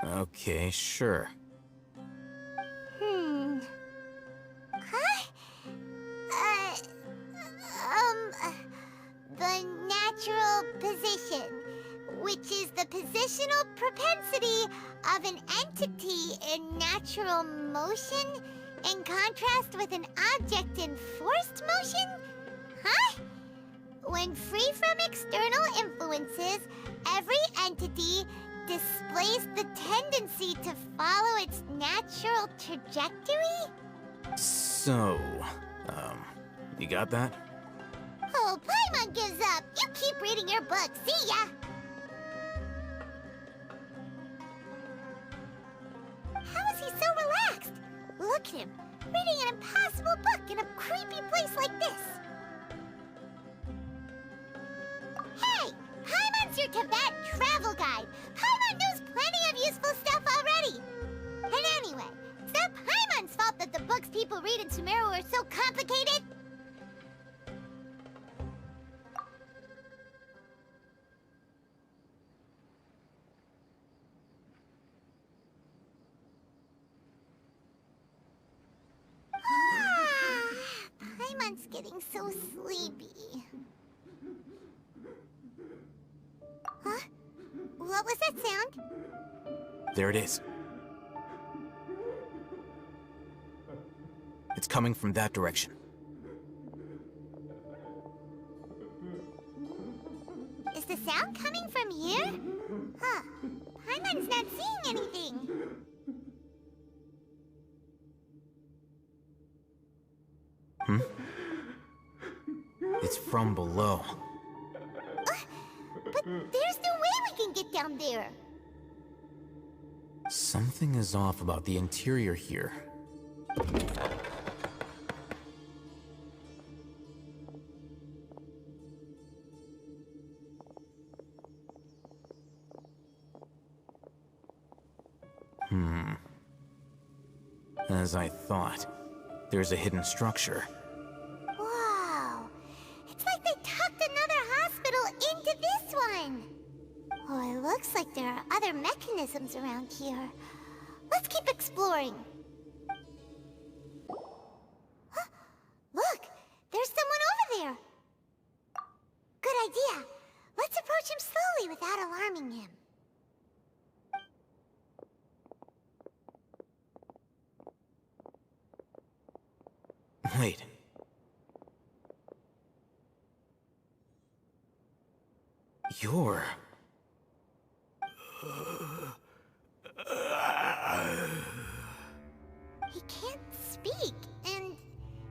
Okay, sure. The natural position, which is the positional propensity of an entity in natural motion in contrast with an object in forced motion? Huh? When free from external influences, every entity displays the tendency to follow its natural trajectory? So, you got that? Oh, Paimon gives up. You keep reading your book. See ya! How is he so relaxed? Look at him, reading an impossible book in a creepy place like this. Hey! Paimon's your Tibet travel guide. Paimon knows plenty of useful stuff already. And anyway, it's not Paimon's fault that the books people read in Sumeru are so complicated. Paimon's getting so sleepy. Huh? What was that sound? There it is. It's coming from that direction. Is the sound coming from here? Huh. Paimon's not seeing anything. It's from below. But there's no way we can get down there. Something is off about the interior here. As I thought, there's a hidden structure. Wow. It's like they tucked another hospital into this one. Oh, it looks like there are other mechanisms around here. Let's keep exploring. Huh? Look, there's someone over there. Good idea. Let's approach him slowly without alarming him. Wait. You're... He can't speak, and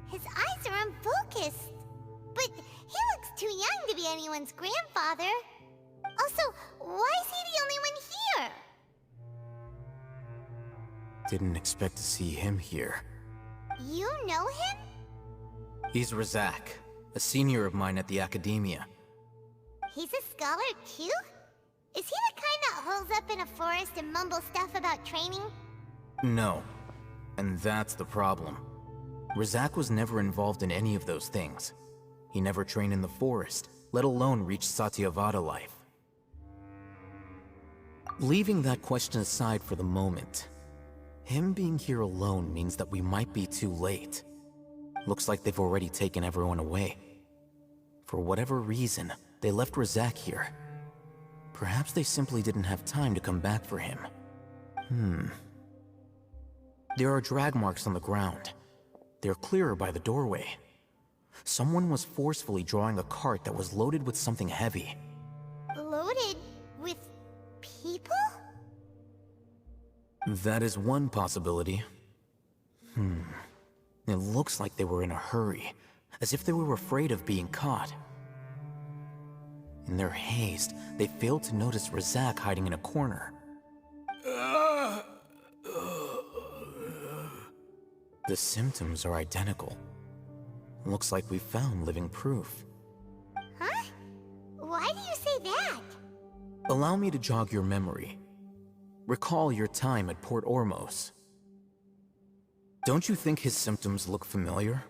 his eyes are unfocused. But he looks too young to be anyone's grandfather. Also, why is he the only one here? Didn't expect to see him here. You know him? He's Razak, a senior of mine at the Academia. He's a scholar too? Is he the kind that holes up in a forest and mumbles stuff about training? No. And that's the problem. Razak was never involved in any of those things. He never trained in the forest, let alone reach Satyavada life. Leaving that question aside for the moment, him being here alone means that we might be too late. Looks like they've already taken everyone away. For whatever reason, they left Razak here. Perhaps they simply didn't have time to come back for him. There are drag marks on the ground. They're clearer by the doorway. Someone was forcefully drawing a cart that was loaded with something heavy. Loaded with people? That is one possibility. It looks like they were in a hurry, as if they were afraid of being caught. In their haste, they failed to notice Razak hiding in a corner. The symptoms are identical. Looks like we found living proof. Huh? Why do you say that? Allow me to jog your memory. Recall your time at Port Ormos. Don't you think his symptoms look familiar?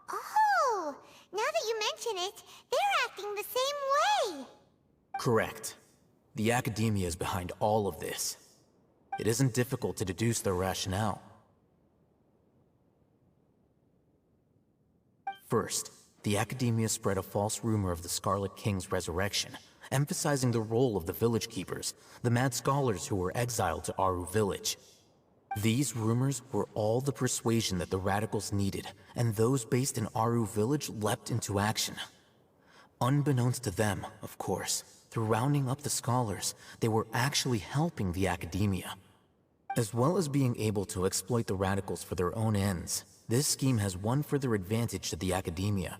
Oh, now that you mention it, they're acting the same way. Correct. The Academia is behind all of this. It isn't difficult to deduce their rationale. First, the Academia spread a false rumor of the Scarlet King's resurrection, emphasizing the role of the village keepers, the mad scholars who were exiled to Aru village. These rumors were all the persuasion that the radicals needed, and those based in Aru village leapt into action. Unbeknownst to them, of course, through rounding up the scholars, they were actually helping the Academia. As well as being able to exploit the radicals for their own ends, this scheme has one further advantage to the Academia.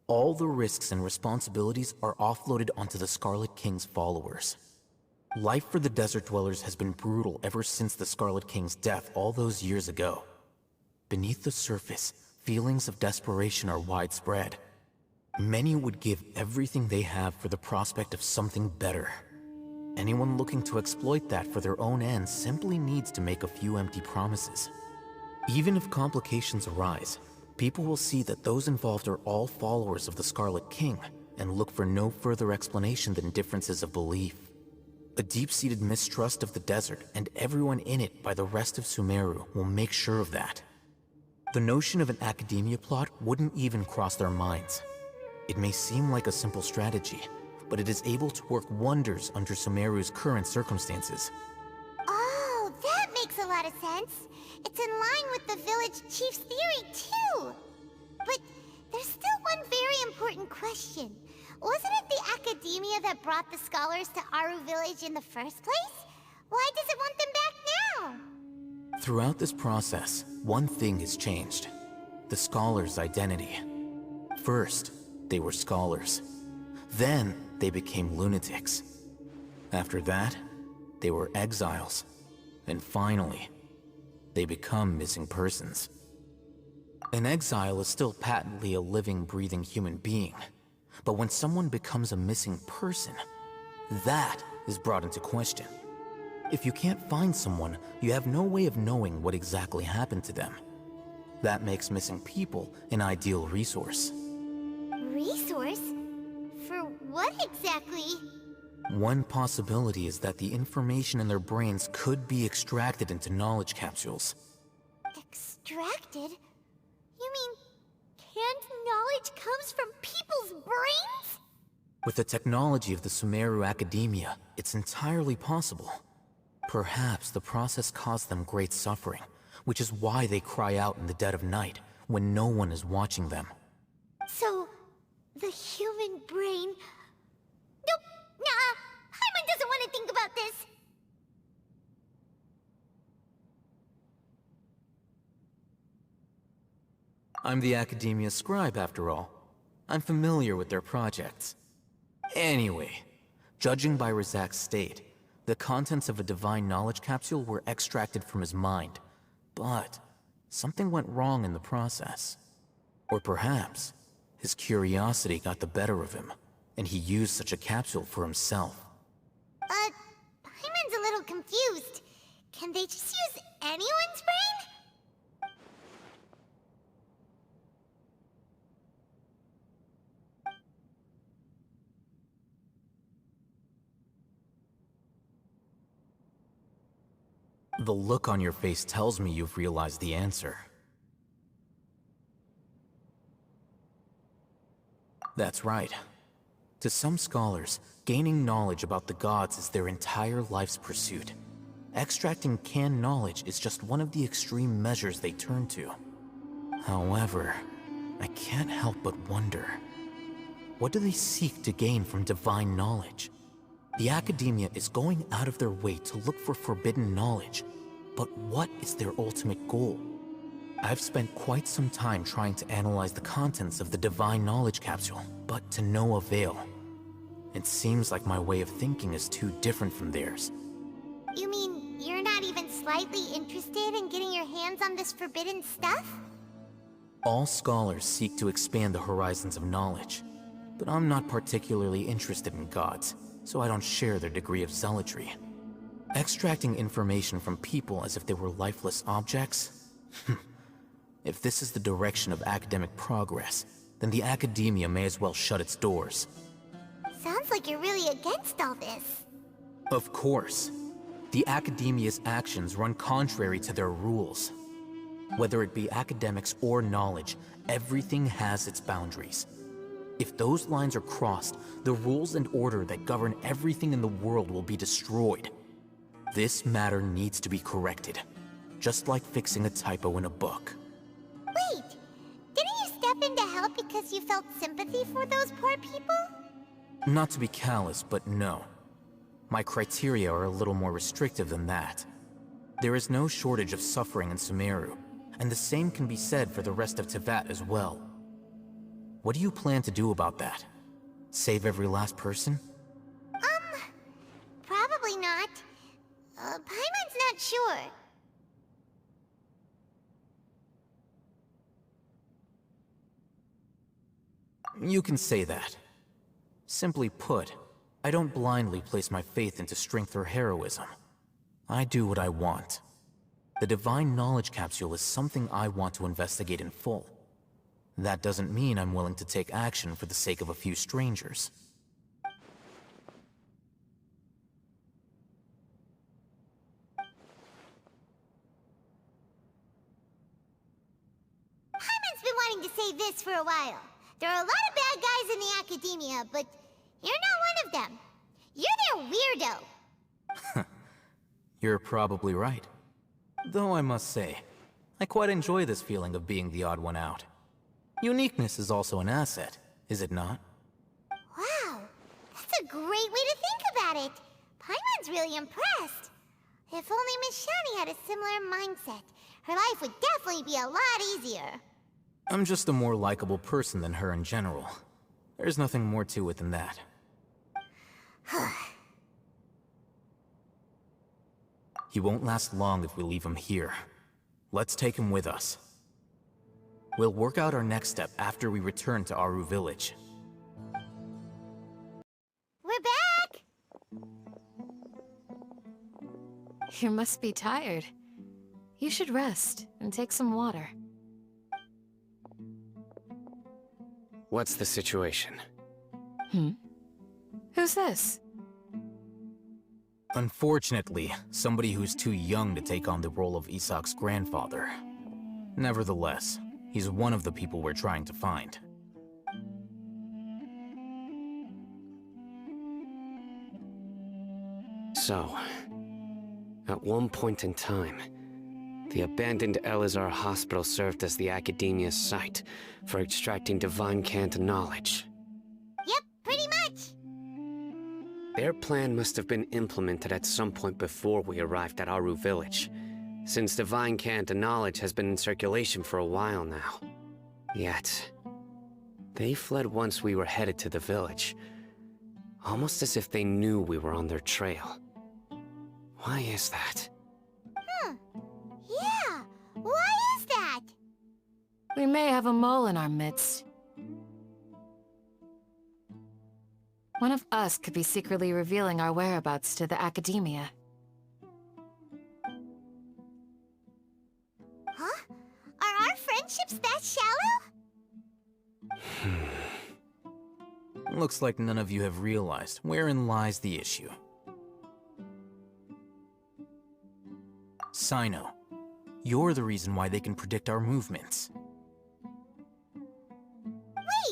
All the risks and responsibilities are offloaded onto the Scarlet King's followers. Life for the desert dwellers has been brutal ever since the Scarlet King's death all those years ago. Beneath the surface, feelings of desperation are widespread. Many would give everything they have for the prospect of something better. Anyone looking to exploit that for their own ends simply needs to make a few empty promises. Even if complications arise, people will see that those involved are all followers of the Scarlet King and look for no further explanation than differences of belief. A deep-seated mistrust of the desert and everyone in it by the rest of Sumeru will make sure of that. The notion of an Academia plot wouldn't even cross their minds. It may seem like a simple strategy, but it is able to work wonders under Sumeru's current circumstances. Oh, that makes a lot of sense. It's in line with the village chief's theory, too. But there's still one very important question. Wasn't it the Academia that brought the scholars to Aru village in the first place? Why does it want them back now? Throughout this process, one thing has changed. The scholars' identity. First, they were scholars. Then, they became lunatics. After that, they were exiles. And finally, they become missing persons. An exile is still patently a living, breathing human being. But when someone becomes a missing person, that is brought into question. If you can't find someone, you have no way of knowing what exactly happened to them. That makes missing people an ideal resource. Resource? For what exactly? One possibility is that the information in their brains could be extracted into knowledge capsules. Extracted? You mean canned knowledge comes from people's brains? With the technology of the Sumeru Academia, it's entirely possible. Perhaps the process caused them great suffering, which is why they cry out in the dead of night, when no one is watching them. So, the human brain... Nope, nah, Paimon doesn't want to think about this. I'm the Academia scribe, after all. I'm familiar with their projects. Anyway, judging by Razak's state, the contents of a divine knowledge capsule were extracted from his mind. But something went wrong in the process. Or perhaps his curiosity got the better of him, and he used such a capsule for himself. Paimon's a little confused. Can they just use anyone's brain? The look on your face tells me you've realized the answer. That's right. To some scholars, gaining knowledge about the gods is their entire life's pursuit. Extracting canned knowledge is just one of the extreme measures they turn to. However, I can't help but wonder, what do they seek to gain from divine knowledge? The academia is going out of their way to look for forbidden knowledge, but what is their ultimate goal? I've spent quite some time trying to analyze the contents of the divine knowledge capsule, but to no avail. It seems like my way of thinking is too different from theirs. You mean you're not even slightly interested in getting your hands on this forbidden stuff? All scholars seek to expand the horizons of knowledge, but I'm not particularly interested in gods, so I don't share their degree of zealotry. Extracting information from people as if they were lifeless objects? If this is the direction of academic progress, then the academia may as well shut its doors. Sounds like you're really against all this. Of course. The academia's actions run contrary to their rules. Whether it be academics or knowledge, everything has its boundaries. If those lines are crossed, the rules and order that govern everything in the world will be destroyed. This matter needs to be corrected, just like fixing a typo in a book. Wait, didn't you step in to help because you felt sympathy for those poor people? Not to be callous, but no. My criteria are a little more restrictive than that. There is no shortage of suffering in Sumeru, and the same can be said for the rest of Teyvat as well. What do you plan to do about that? Save every last person? Probably not. Paimon's not sure. You can say that. Simply put, I don't blindly place my faith into strength or heroism. I do what I want. The Divine Knowledge Capsule is something I want to investigate in full. That doesn't mean I'm willing to take action for the sake of a few strangers. Paimon's been wanting to say this for a while. There are a lot of bad guys in the academia, but you're not one of them. You're their weirdo. You're probably right. Though I must say, I quite enjoy this feeling of being the odd one out. Uniqueness is also an asset, is it not? Wow, that's a great way to think about it. Paimon's really impressed. If only Miss Shani had a similar mindset, her life would definitely be a lot easier. I'm just a more likable person than her in general. There's nothing more to it than that. He won't last long if we leave him here. Let's take him with us. We'll work out our next step after we return to Aru Village. We're back! You must be tired. You should rest and take some water. What's the situation? Who's this? Unfortunately, somebody who's too young to take on the role of Isak's grandfather. Nevertheless, he's one of the people we're trying to find. So, at one point in time, the abandoned Eleazar Hospital served as the Academia's site for extracting divine cant knowledge. Yep, pretty much. Their plan must have been implemented at some point before we arrived at Aru Village, since divine cant knowledge has been in circulation for a while now. Yet, they fled once we were headed to the village, almost as if they knew we were on their trail. Why is that? Yeah, why is that? We may have a mole in our midst. One of us could be secretly revealing our whereabouts to the Academia. Huh? Are our friendships that shallow? Looks like none of you have realized wherein lies the issue. Sino, you're the reason why they can predict our movements.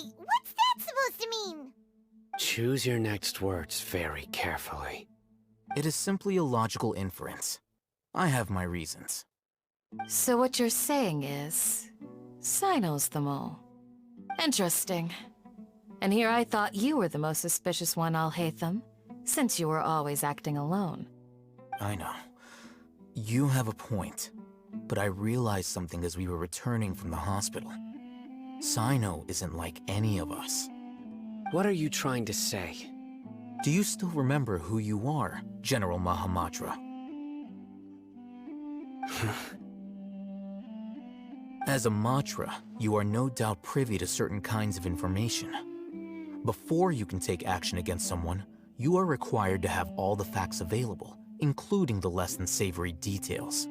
Wait, what's that supposed to mean? Choose your next words very carefully. It is simply a logical inference. I have my reasons. So what you're saying is... Sino's the mole. Interesting. And here I thought you were the most suspicious one, Alhaitham, since you were always acting alone. I know. You have a point, but I realized something as we were returning from the hospital. Sino isn't like any of us. What are you trying to say? Do you still remember who you are, General Mahamatra? As a Matra, you are no doubt privy to certain kinds of information. Before you can take action against someone, you are required to have all the facts available, including the less than savory details.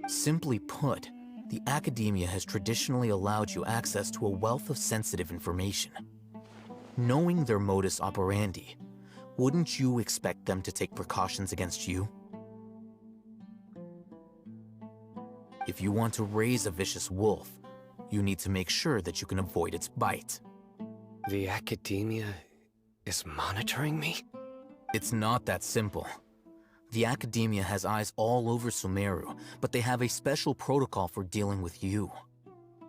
Simply put, the Academia has traditionally allowed you access to a wealth of sensitive information. Knowing their modus operandi, wouldn't you expect them to take precautions against you? If you want to raise a vicious wolf, you need to make sure that you can avoid its bite. The Academia is monitoring me? It's not that simple. The Academia has eyes all over Sumeru, but they have a special protocol for dealing with you.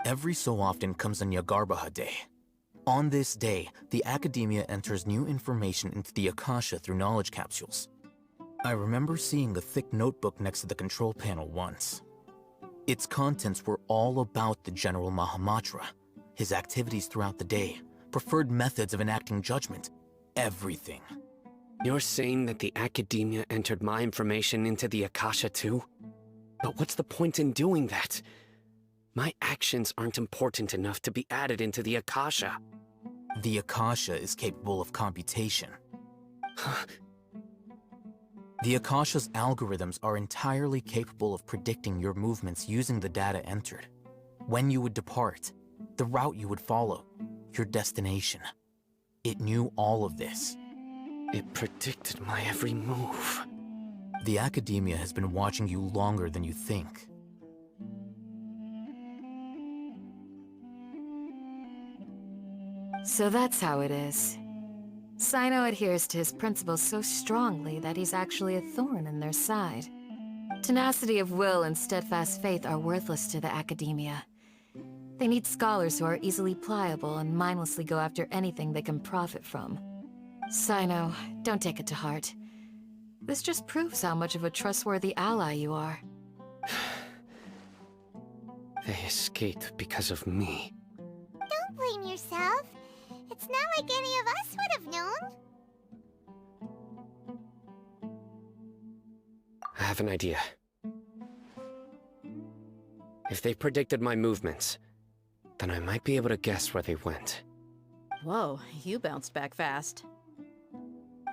Every so often comes a Nyagarbaha Day. On this day, the Academia enters new information into the Akasha through knowledge capsules. I remember seeing a thick notebook next to the control panel once. Its contents were all about the General Mahamatra, his activities throughout the day, preferred methods of enacting judgment, everything. You're saying that the Academia entered my information into the Akasha too? But what's the point in doing that? My actions aren't important enough to be added into the Akasha. The Akasha is capable of computation. The Akasha's algorithms are entirely capable of predicting your movements using the data entered. When you would depart, the route you would follow, your destination. It knew all of this. It predicted my every move. The Academia has been watching you longer than you think. So that's how it is. Sino adheres to his principles so strongly that he's actually a thorn in their side. Tenacity of will and steadfast faith are worthless to the Academia. They need scholars who are easily pliable and mindlessly go after anything they can profit from. Sino, don't take it to heart. This just proves how much of a trustworthy ally you are. They escaped because of me. Don't blame yourself. It's not like any of us would have known. I have an idea. If they predicted my movements, then I might be able to guess where they went. Whoa, you bounced back fast.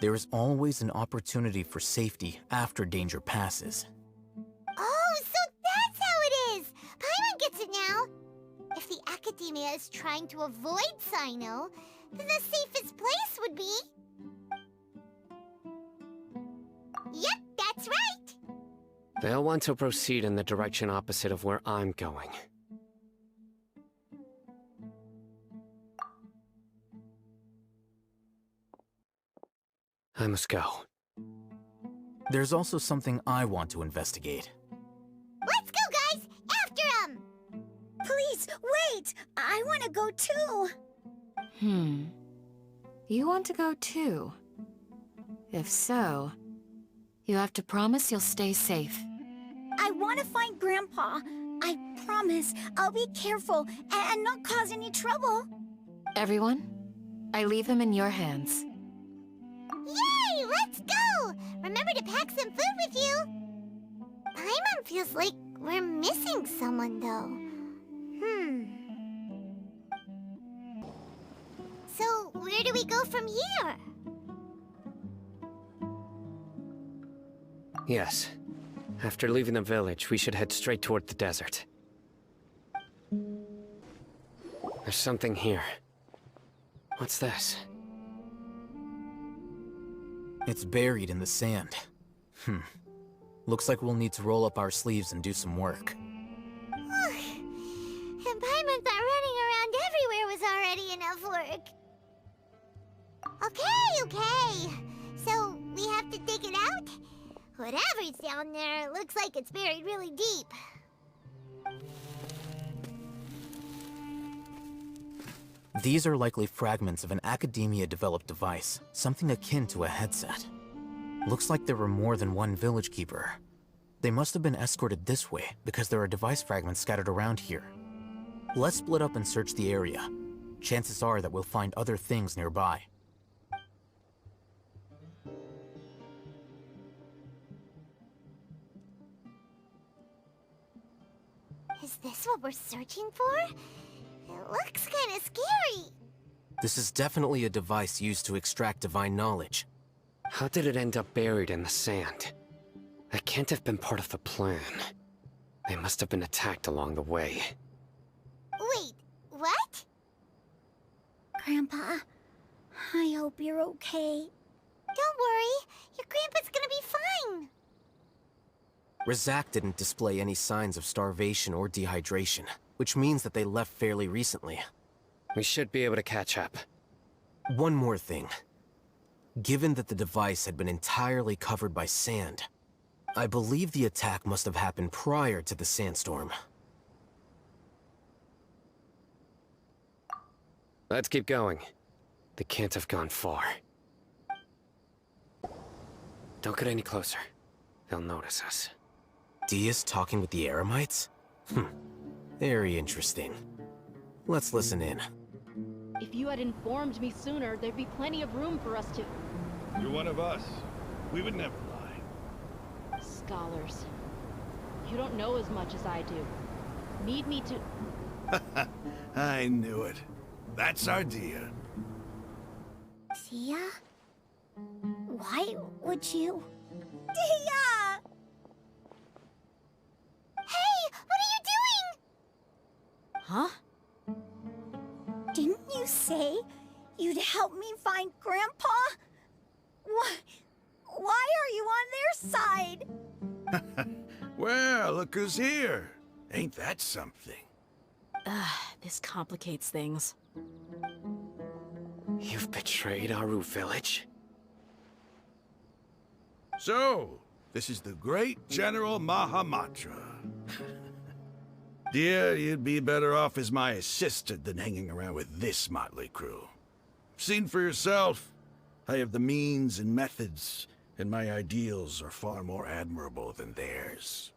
There is always an opportunity for safety after danger passes. Oh, so that's how it is! Paimon gets it now! If the Academia is trying to avoid Sino, then the safest place would be... Yep, that's right! They'll want to proceed in the direction opposite of where I'm going. I must go. There's also something I want to investigate. Let's go, guys! After him! Please, wait! I want to go too! You want to go too? If so, you have to promise you'll stay safe. I want to find Grandpa. I promise I'll be careful and not cause any trouble. Everyone, I leave him in your hands. Yay! Let's go! Remember to pack some food with you! Paimon feels like we're missing someone, though. So, where do we go from here? Yes. After leaving the village, we should head straight toward the desert. There's something here. What's this? It's buried in the sand. Looks like we'll need to roll up our sleeves and do some work. And Paimon thought running around everywhere was already enough work. Okay. So, we have to dig it out? Whatever's down there, looks like it's buried really deep. These are likely fragments of an Academia-developed device, something akin to a headset. Looks like there were more than one village keeper. They must have been escorted this way because there are device fragments scattered around here. Let's split up and search the area. Chances are that we'll find other things nearby. Is this what we're searching for? It looks kind of scary. This is definitely a device used to extract divine knowledge. How did it end up buried in the sand? That can't have been part of the plan. They must have been attacked along the way. Wait, what? Grandpa, I hope you're okay. Don't worry, your grandpa's gonna be fine. Razak didn't display any signs of starvation or dehydration, which means that they left fairly recently. We should be able to catch up. One more thing. Given that the device had been entirely covered by sand, I believe the attack must have happened prior to the sandstorm. Let's keep going. They can't have gone far. Don't get any closer. They'll notice us. Dia's talking with the Eremites? Very interesting. Let's listen in. If you had informed me sooner, there'd be plenty of room for us to... You're one of us. We would never lie. Scholars. You don't know as much as I do. Need me to... I knew it. That's our Dia. Dia? Why would you... Dia! Hey, what are you doing? Huh? Didn't you say you'd help me find Grandpa? Why are you on their side? Well, look who's here. Ain't that something? This complicates things. You've betrayed Aru village? So, this is the great General Mahamatra. Dear, you'd be better off as my assistant than hanging around with this motley crew. Seen for yourself, I have the means and methods, and my ideals are far more admirable than theirs.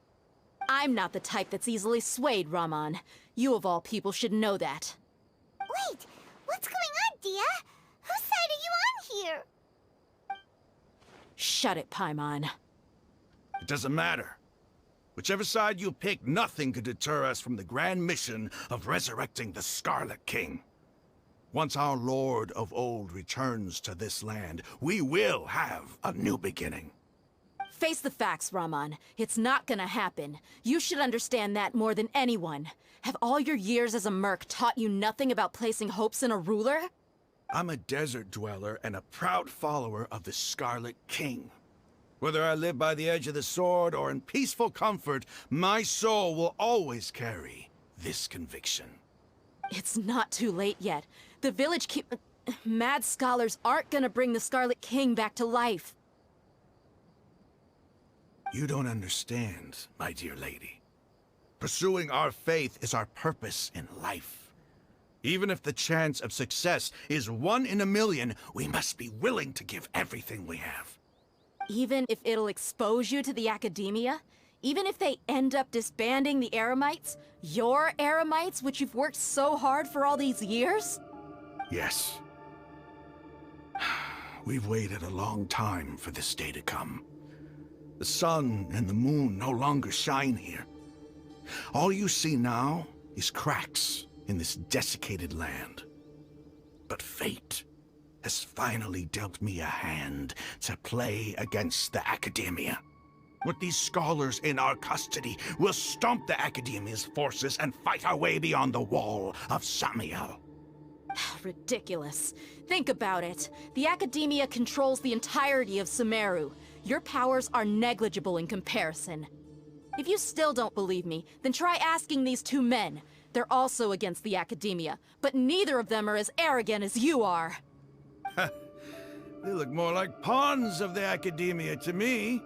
I'm not the type that's easily swayed, Raman. You of all people should know that. Wait, what's going on, Dia? Whose side are you on here? Shut it, Paimon. It doesn't matter. Whichever side you pick, nothing could deter us from the grand mission of resurrecting the Scarlet King. Once our Lord of Old returns to this land, we will have a new beginning. Face the facts, Raman. It's not gonna happen. You should understand that more than anyone. Have all your years as a merc taught you nothing about placing hopes in a ruler? I'm a desert dweller and a proud follower of the Scarlet King. Whether I live by the edge of the sword or in peaceful comfort, my soul will always carry this conviction. It's not too late yet. The village mad scholars aren't gonna bring the Scarlet King back to life. You don't understand, my dear lady. Pursuing our faith is our purpose in life. Even if the chance of success is 1 in a million, we must be willing to give everything we have. Even if it'll expose you to the Academia? Even if they end up disbanding the Eremites? Your Eremites, which you've worked so hard for all these years? Yes. We've waited a long time for this day to come. The sun and the moon no longer shine here. All you see now is cracks in this desiccated land. But fate has finally dealt me a hand to play against the Academia. With these scholars in our custody, we'll stomp the Academia's forces and fight our way beyond the wall of Samiel. Ridiculous. Think about it. The Academia controls the entirety of Sumeru. Your powers are negligible in comparison. If you still don't believe me, then try asking these two men. They're also against the Academia, but neither of them are as arrogant as you are. They look more like pawns of the Academia to me.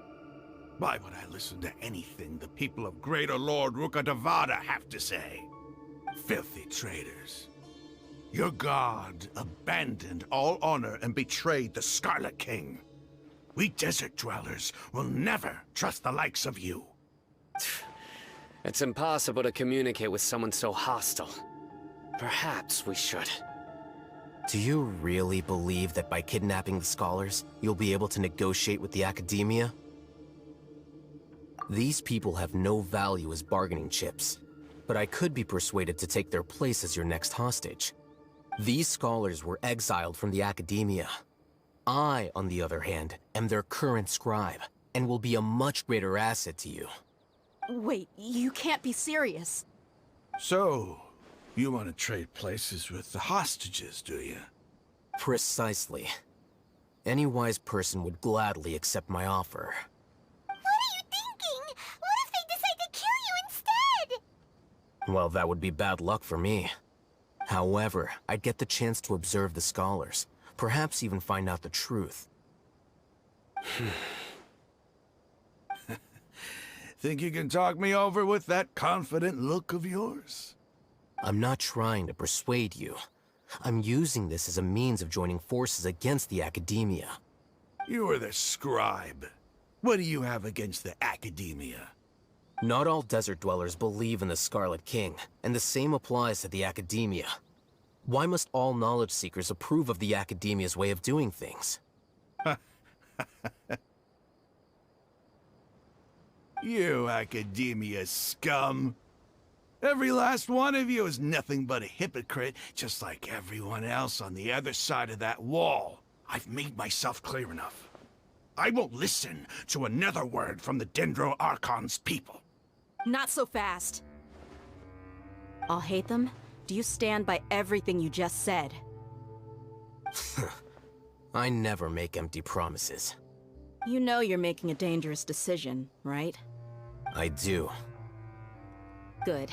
Why would I listen to anything the people of Greater Lord Rukkhadevata have to say? Filthy traitors. Your god abandoned all honor and betrayed the Scarlet King. We desert dwellers will never trust the likes of you. It's impossible to communicate with someone so hostile. Perhaps we should. Do you really believe that by kidnapping the scholars, you'll be able to negotiate with the Academia? These people have no value as bargaining chips, but I could be persuaded to take their place as your next hostage. These scholars were exiled from the Academia. I, on the other hand, am their current scribe, and will be a much greater asset to you. Wait, you can't be serious. So, you want to trade places with the hostages, do you? Precisely. Any wise person would gladly accept my offer. What are you thinking? What if they decide to kill you instead? Well, that would be bad luck for me. However, I'd get the chance to observe the scholars, perhaps even find out the truth. Think you can talk me over with that confident look of yours? I'm not trying to persuade you. I'm using this as a means of joining forces against the Academia. You are the scribe. What do you have against the Academia? Not all desert dwellers believe in the Scarlet King, and the same applies to the Academia. Why must all knowledge seekers approve of the Academia's way of doing things? You Academia scum! Every last one of you is nothing but a hypocrite, just like everyone else on the other side of that wall. I've made myself clear enough. I won't listen to another word from the Dendro Archon's people. Not so fast. I'll hate them. Do you stand by everything you just said? I never make empty promises. You know you're making a dangerous decision, right? I do. Good.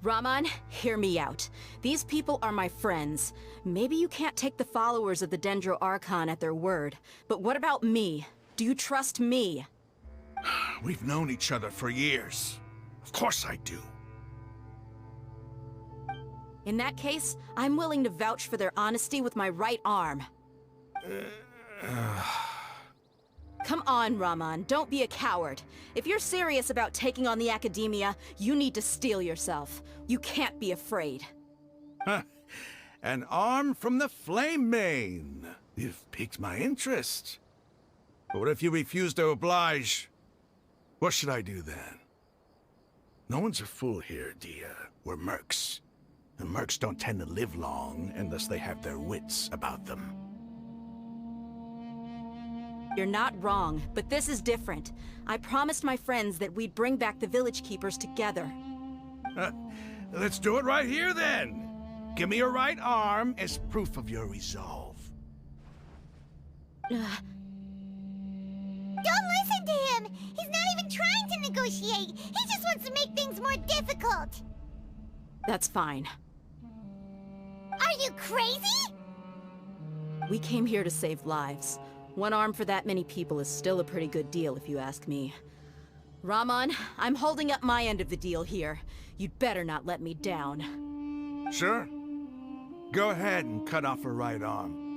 Raman, hear me out. These people are my friends. Maybe you can't take the followers of the Dendro Archon at their word, but what about me? Do you trust me? We've known each other for years. Of course I do. In that case, I'm willing to vouch for their honesty with my right arm. Come on, Raman, don't be a coward. If you're serious about taking on the Academia, you need to steel yourself. You can't be afraid. An arm from the Flame Mane. You've piqued my interest. But what if you refuse to oblige? What should I do then? No one's a fool here, Dia. We're mercs. And mercs don't tend to live long unless they have their wits about them. You're not wrong, but this is different. I promised my friends that we'd bring back the village keepers together. Let's do it right here then. Give me your right arm as proof of your resolve. Don't listen to him! He's not even trying to negotiate! He just wants to make things more difficult! That's fine. Are you crazy? We came here to save lives. One arm for that many people is still a pretty good deal, if you ask me. Raman, I'm holding up my end of the deal here. You'd better not let me down. Sure. Go ahead and cut off her right arm.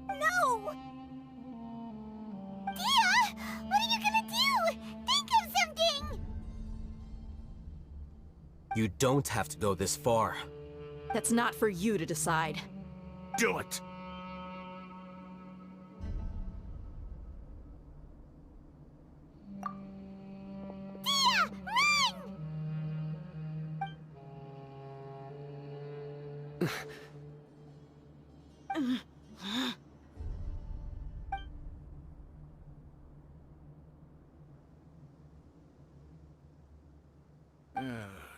No! Dia! What are you gonna do? Think of something! You don't have to go this far. That's not for you to decide. Do it! Dia, run!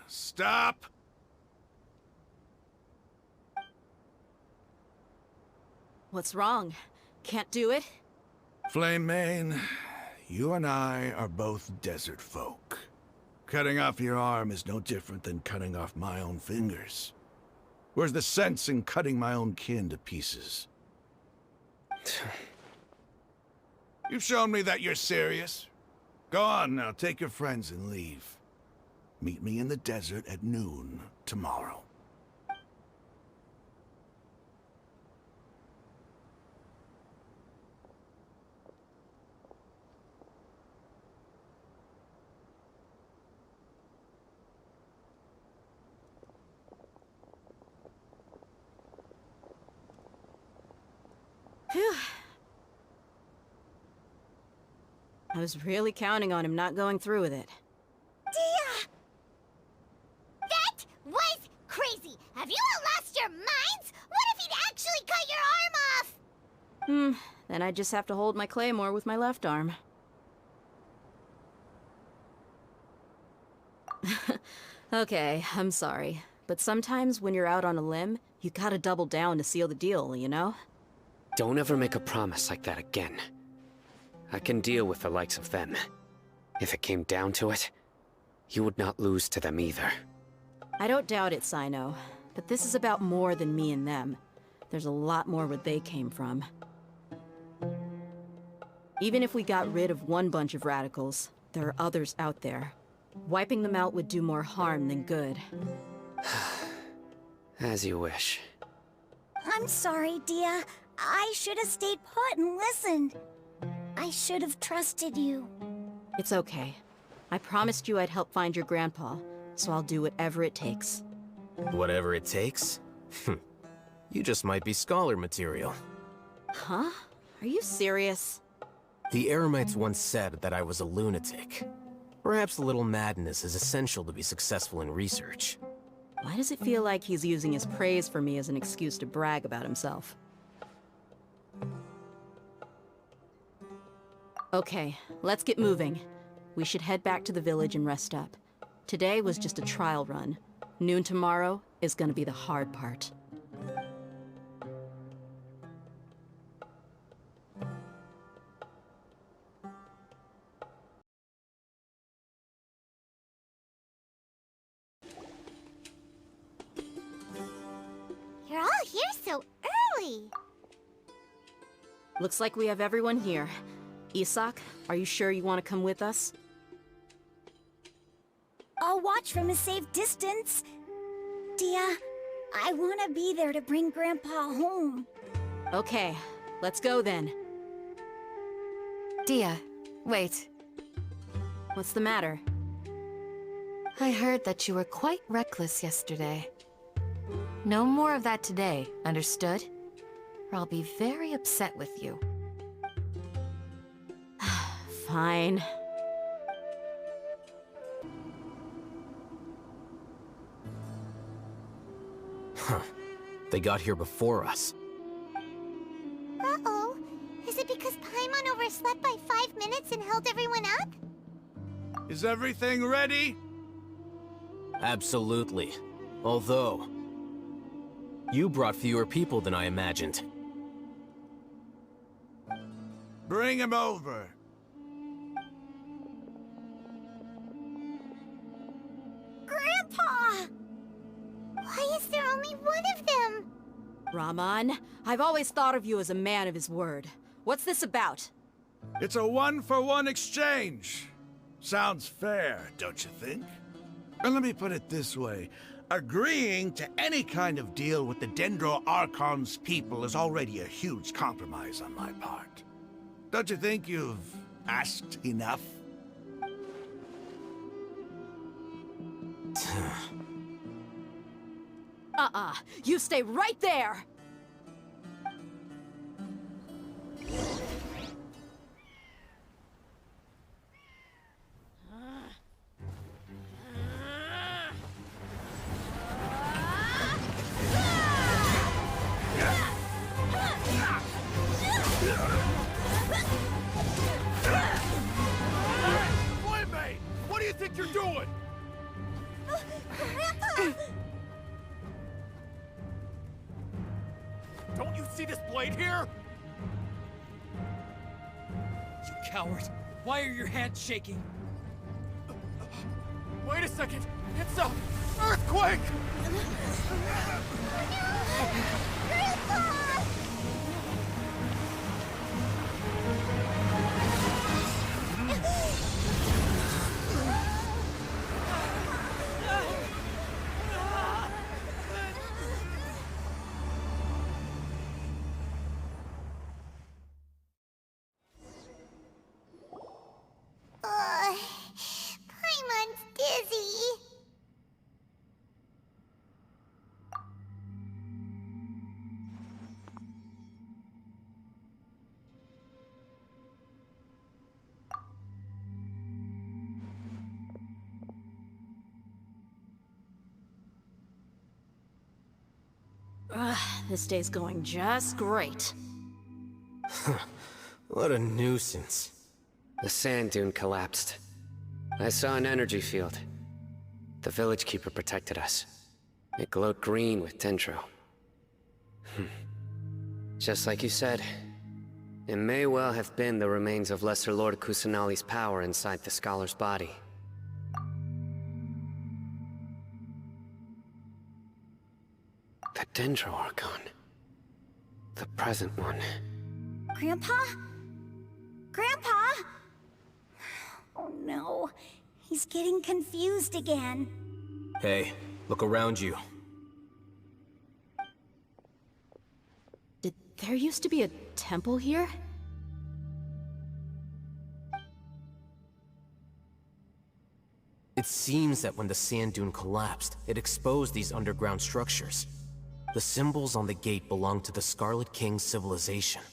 Stop! What's wrong? Can't do it? Flame Mane, you and I are both desert folk. Cutting off your arm is no different than cutting off my own fingers. Where's the sense in cutting my own kin to pieces? You've shown me that you're serious. Go on now, take your friends and leave. Meet me in the desert at noon tomorrow. Phew. I was really counting on him not going through with it. Dia! That was crazy! Have you all lost your minds? What if he'd actually cut your arm off? Then I just have to hold my claymore with my left arm. Okay, I'm sorry. But sometimes when you're out on a limb, you gotta double down to seal the deal, you know? Don't ever make a promise like that again. I can deal with the likes of them. If it came down to it, you would not lose to them either. I don't doubt it, Sino. But this is about more than me and them. There's a lot more where they came from. Even if we got rid of one bunch of radicals, there are others out there. Wiping them out would do more harm than good. As you wish. I'm sorry, Dia. I should have stayed put and listened. I should have trusted you. It's okay. I promised you I'd help find your grandpa, so I'll do whatever it takes. Whatever it takes? You just might be scholar material. Huh? Are you serious? The Eremites once said that I was a lunatic. Perhaps a little madness is essential to be successful in research. Why does it feel like he's using his praise for me as an excuse to brag about himself? Okay, let's get moving. We should head back to the village and rest up. Today was just a trial run. Noon tomorrow is gonna be the hard part. You're all here so early. Looks like we have everyone here. Isak, are you sure you want to come with us? I'll watch from a safe distance. Dia, I want to be there to bring Grandpa home. Okay, let's go then. Dia, wait. What's the matter? I heard that you were quite reckless yesterday. No more of that today, understood? Or I'll be very upset with you. Fine. Huh. They got here before us. Uh-oh. Is it because Paimon overslept by 5 minutes and held everyone up? Is everything ready? Absolutely. Although, you brought fewer people than I imagined. Bring him over. Grandpa! Why is there only one of them? Rahman, I've always thought of you as a man of his word. What's this about? It's a one-for-one exchange. Sounds fair, don't you think? And let me put it this way. Agreeing to any kind of deal with the Dendro Archon's people is already a huge compromise on my part. Don't you think you've asked enough? You stay right there! wait here? You coward! Why are your hands shaking? Wait a second! It's a earthquake! Paimon's dizzy. This day's going just great. What a nuisance. The sand dune collapsed. I saw an energy field. The village keeper protected us. It glowed green with dendro. Just like you said, it may well have been the remains of Lesser Lord Kusanali's power inside the scholar's body. The dendro archon. The present one. Grandpa? Grandpa? Oh no, he's getting confused again. Hey, look around you. There used to be a temple here? It seems that when the sand dune collapsed, it exposed these underground structures. The symbols on the gate belong to the Scarlet King's civilization.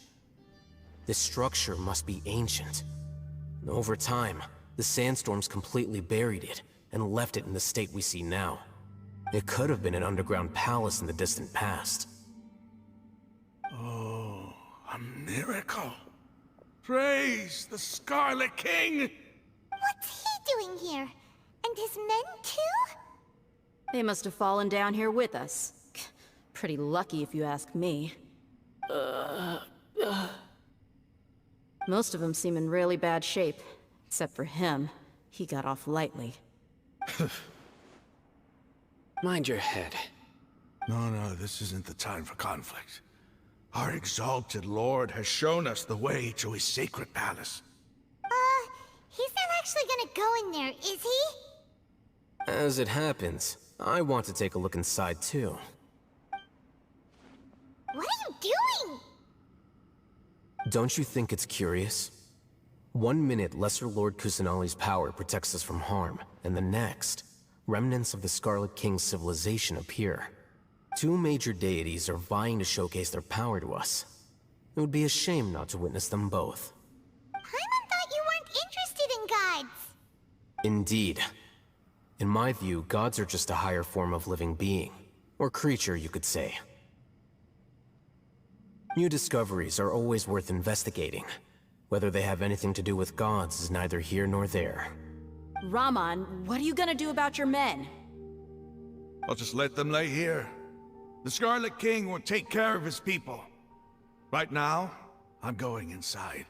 This structure must be ancient. Over time, the sandstorms completely buried it and left it in the state we see now. It could have been an underground palace in the distant past. Oh, a miracle. Praise the Scarlet King! What's he doing here? And his men too? They must have fallen down here with us. Pretty lucky if you ask me. Most of them seem in really bad shape. Except for him. He got off lightly. Mind your head. No, this isn't the time for conflict. Our exalted lord has shown us the way to his sacred palace. He's not actually gonna go in there, is he? As it happens, I want to take a look inside too. What are you doing? Don't you think it's curious? 1 minute, Lesser Lord Kusanali's power protects us from harm, and the next, remnants of the Scarlet King's civilization appear. 2 major deities are vying to showcase their power to us. It would be a shame not to witness them both. Paimon thought you weren't interested in gods. Indeed. In my view, gods are just a higher form of living being, or creature, you could say. New discoveries are always worth investigating. Whether they have anything to do with gods is neither here nor there. Raman, what are you gonna do about your men? I'll just let them lay here. The Scarlet King will take care of his people. Right now, I'm going inside.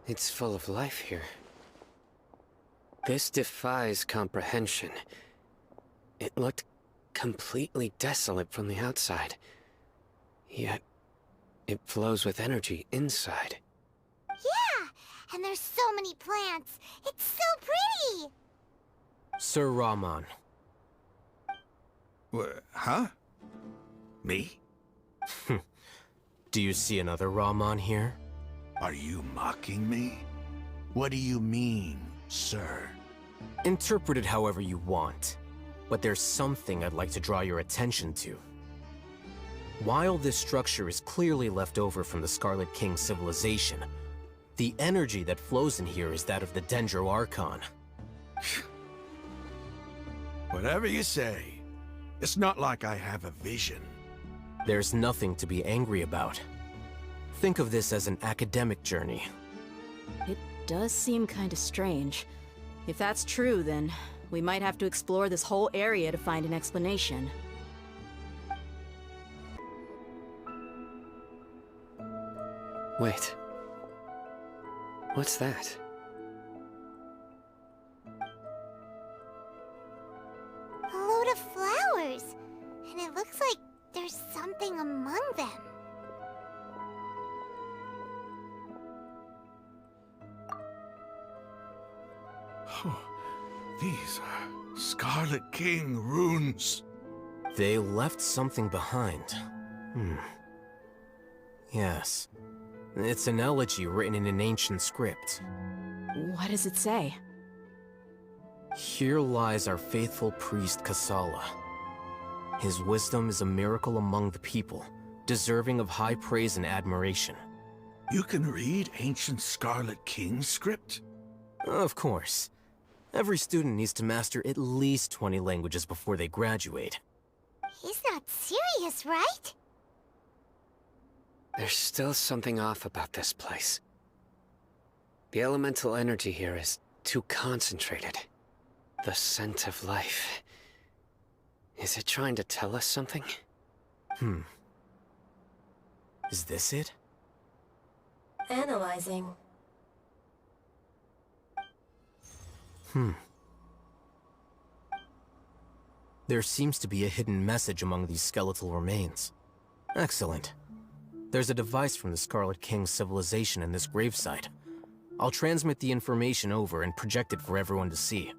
It's full of life here. This defies comprehension. It looked completely desolate from the outside. Yet, it flows with energy inside. Yeah, and there's so many plants. It's so pretty. Sir Raman. Huh? Me? Do you see another Raman here? Are you mocking me? What do you mean, sir? Interpret it however you want, but there's something I'd like to draw your attention to. While this structure is clearly left over from the Scarlet King's civilization, The energy that flows in here is that of the Dendro Archon. Whatever you say. It's not like I have a vision. There's nothing to be angry about. Think of this as an academic journey. It does seem kinda strange. If that's true, then we might have to explore this whole area to find an explanation. Wait. What's that? A load of flowers. And it looks like there's something among them. These are Scarlet King runes. They left something behind. Yes. It's an elegy written in an ancient script. What does it say? Here lies our faithful priest Kasala. His wisdom is a miracle among the people, deserving of high praise and admiration. You can read ancient Scarlet King script? Of course. Every student needs to master at least 20 languages before they graduate. He's not serious, right? There's still something off about this place. The elemental energy here is too concentrated. The scent of life. Is it trying to tell us something? Is this it? Analyzing. There seems to be a hidden message among these skeletal remains. Excellent. There's a device from the Scarlet King's civilization in this gravesite. I'll transmit the information over and project it for everyone to see.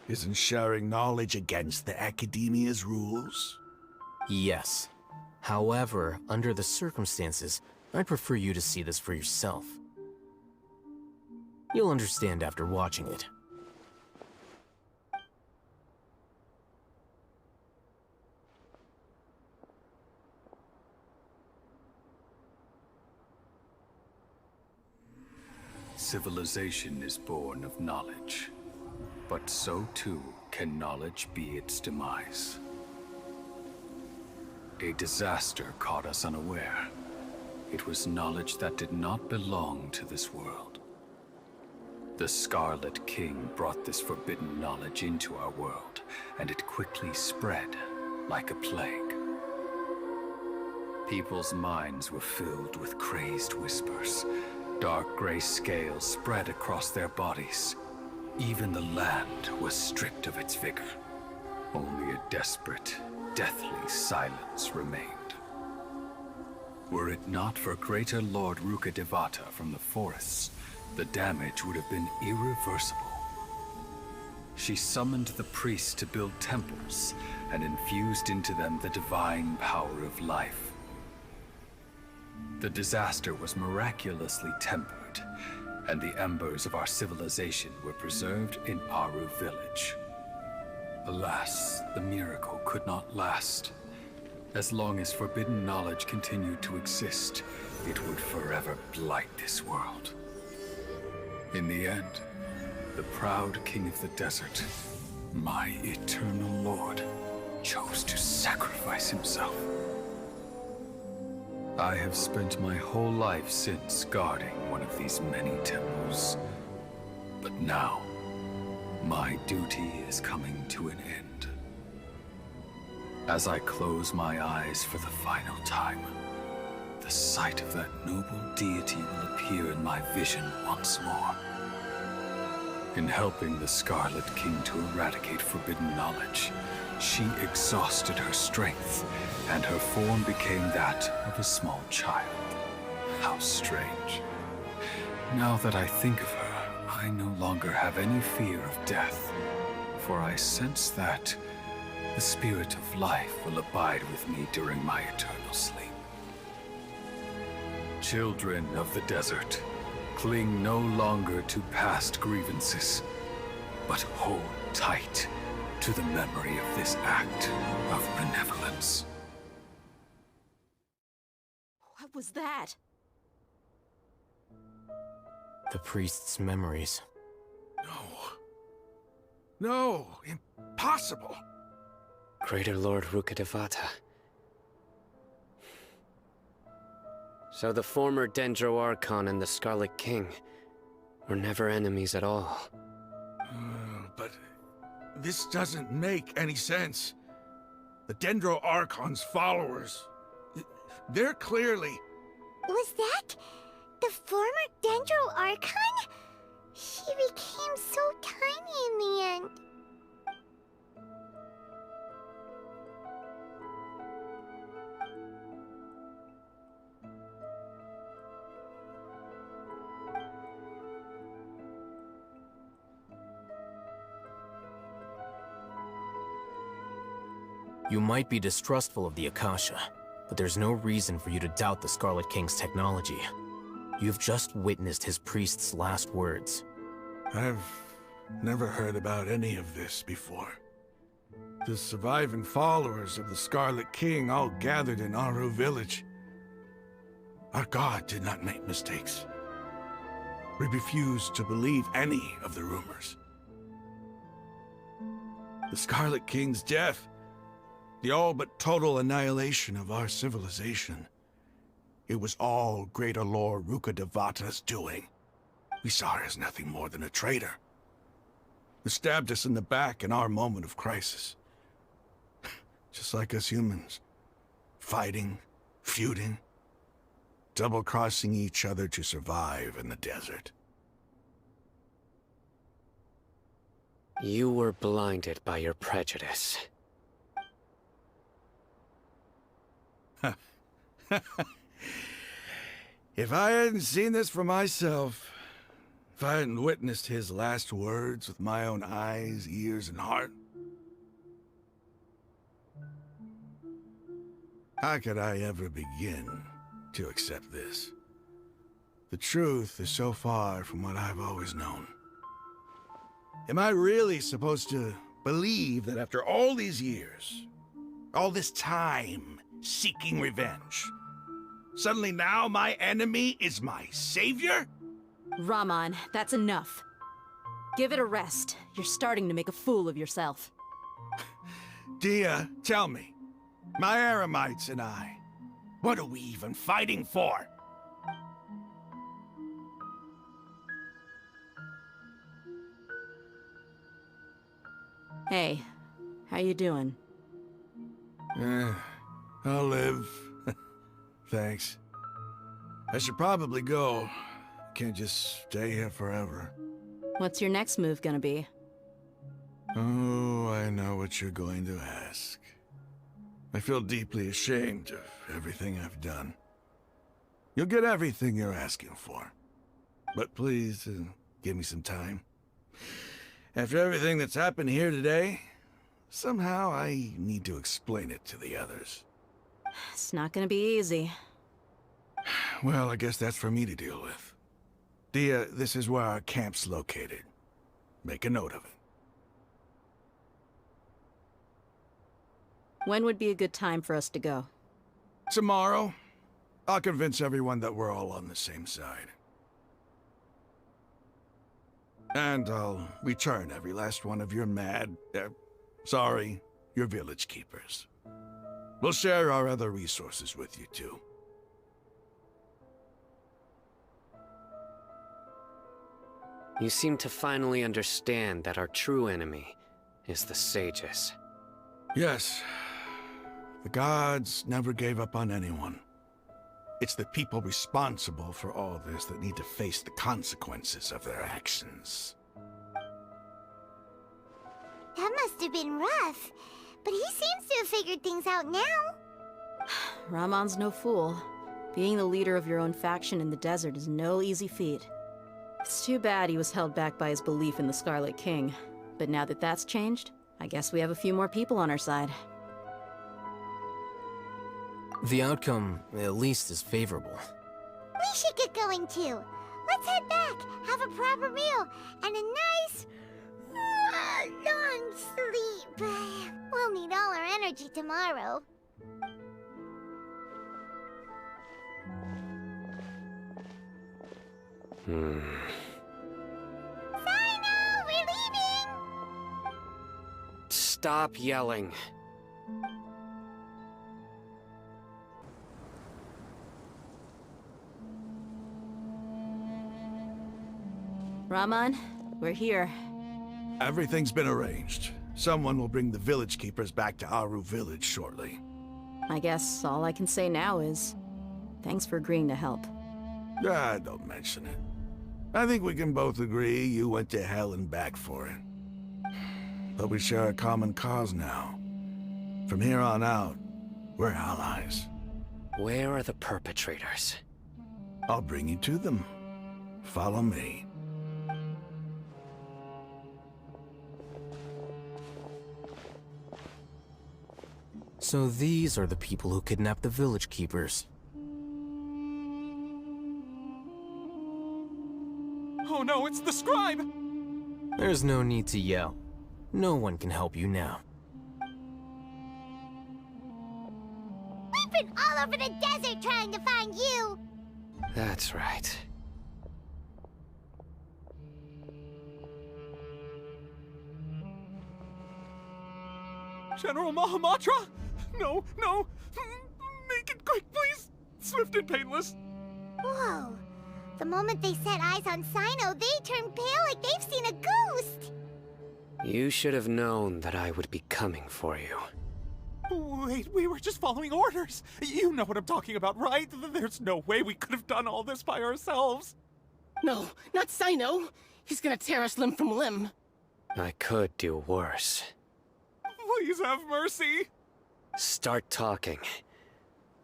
Isn't sharing knowledge against the Academia's rules? Yes. However, under the circumstances, I'd prefer you to see this for yourself. You'll understand after watching it. Civilization is born of knowledge, but so too can knowledge be its demise. A disaster caught us unaware. It was knowledge that did not belong to this world. The Scarlet King brought this forbidden knowledge into our world, and it quickly spread like a plague. People's minds were filled with crazed whispers. Dark gray scales spread across their bodies. Even the land was stripped of its vigor. Only a desperate, deathly silence remained. Were it not for greater Lord Rukkhadevata from the forests, the damage would have been irreversible. She summoned the priests to build temples and infused into them the divine power of life. The disaster was miraculously tempered, and the embers of our civilization were preserved in Aru village. Alas, the miracle could not last. As long as forbidden knowledge continued to exist, it would forever blight this world. In the end, the proud king of the desert, my eternal lord, chose to sacrifice himself. I have spent my whole life since guarding one of these many temples. But now, my duty is coming to an end. As I close my eyes for the final time, the sight of that noble deity will appear in my vision once more. In helping the Scarlet King to eradicate forbidden knowledge, she exhausted her strength, and her form became that of a small child. How strange. Now that I think of her, I no longer have any fear of death, for I sense that the spirit of life will abide with me during my eternal sleep. Children of the desert, cling no longer to past grievances, but hold tight to the memory of this act of benevolence. What was that? The priest's memories. No, impossible. Greater Lord Rukkhadevata. So the former Dendro Archon and the Scarlet King were never enemies at all. But this doesn't make any sense. The Dendro Archon's followers, they're clearly... Was that the former Dendro Archon? She became so tiny in the end. You might be distrustful of the Akasha, but there's no reason for you to doubt the Scarlet King's technology. You've just witnessed his priest's last words. I've never heard about any of this before. The surviving followers of the Scarlet King all gathered in Aru village. Our god did not make mistakes. We refused to believe any of the rumors. The Scarlet King's death, the all but total annihilation of our civilization, it was all Greater Lord Rukkhadevata's doing. We saw her as nothing more than a traitor, who stabbed us in the back in our moment of crisis. Just like us humans. Fighting, feuding, double-crossing each other to survive in the desert. You were blinded by your prejudice. If I hadn't seen this for myself, if I hadn't witnessed his last words with my own eyes, ears, and heart, how could I ever begin to accept this? The truth is so far from what I've always known. Am I really supposed to believe that after all these years, all this time seeking revenge, suddenly now my enemy is my savior? Raman, that's enough. Give it a rest. You're starting to make a fool of yourself. Dia, tell me, my Aramites and I, what are we even fighting for? Hey, how you doing? I'll live. Thanks. I should probably go. Can't just stay here forever. What's your next move gonna be? Oh, I know what you're going to ask. I feel deeply ashamed of everything I've done. You'll get everything you're asking for. But please, give me some time. After everything that's happened here today, somehow I need to explain it to the others. It's not gonna be easy. Well, I guess that's for me to deal with. Dia, this is where our camp's located. Make a note of it. When would be a good time for us to go? Tomorrow, I'll convince everyone that we're all on the same side. And I'll return every last one of your your village keepers. We'll share our other resources with you too. You seem to finally understand that our true enemy is the sages. Yes. The gods never gave up on anyone. It's the people responsible for all this that need to face the consequences of their actions. That must have been rough, but he seems to have figured things out now. Raman's no fool. Being the leader of your own faction in the desert is no easy feat. It's too bad he was held back by his belief in the Scarlet King. But now that that's changed, I guess we have a few more people on our side. The outcome, at least, is favorable. We should get going too. Let's head back, have a proper meal, and a nice, long sleep. We'll need all our energy tomorrow. stop yelling. Rahman, we're here. Everything's been arranged. Someone will bring the village keepers back to Aru village shortly. I guess all I can say now is, thanks for agreeing to help. Ah, don't mention it. I think we can both agree you went to hell and back for it. But we share a common cause now. From here on out, we're allies. Where are the perpetrators? I'll bring you to them. Follow me. So these are the people who kidnapped the village keepers. Oh no, it's the scribe! There's no need to yell. No one can help you now. We've been all over the desert trying to find you! That's right. General Mahamatra? No, no! Make it quick, please! Swift and painless! Whoa. The moment they set eyes on Sino, they turn pale like they've seen a ghost! You should have known that I would be coming for you. Wait, we were just following orders! You know what I'm talking about, right? There's no way we could have done all this by ourselves! No, not Sino! He's gonna tear us limb from limb! I could do worse. Please have mercy! Start talking.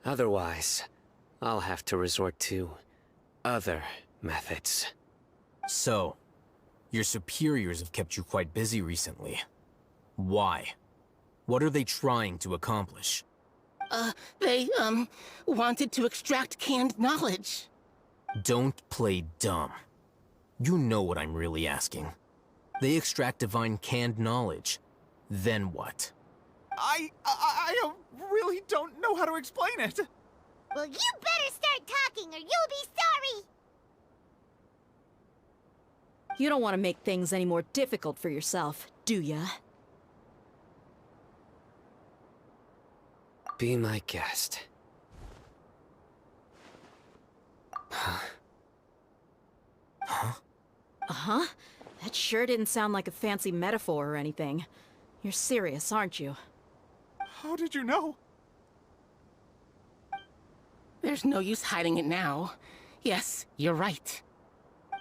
Otherwise, I'll have to resort to other methods. So, your superiors have kept you quite busy recently. Why? What are they trying to accomplish? They, wanted to extract canned knowledge. Don't play dumb. You know what I'm really asking. They extract divine canned knowledge. Then what? I really don't know how to explain it. Well, you better start talking or you'll be sorry! You don't want to make things any more difficult for yourself, do ya? Be my guest. Huh? Huh? Uh-huh. That sure didn't sound like a fancy metaphor or anything. You're serious, aren't you? How did you know? There's no use hiding it now. Yes, you're right.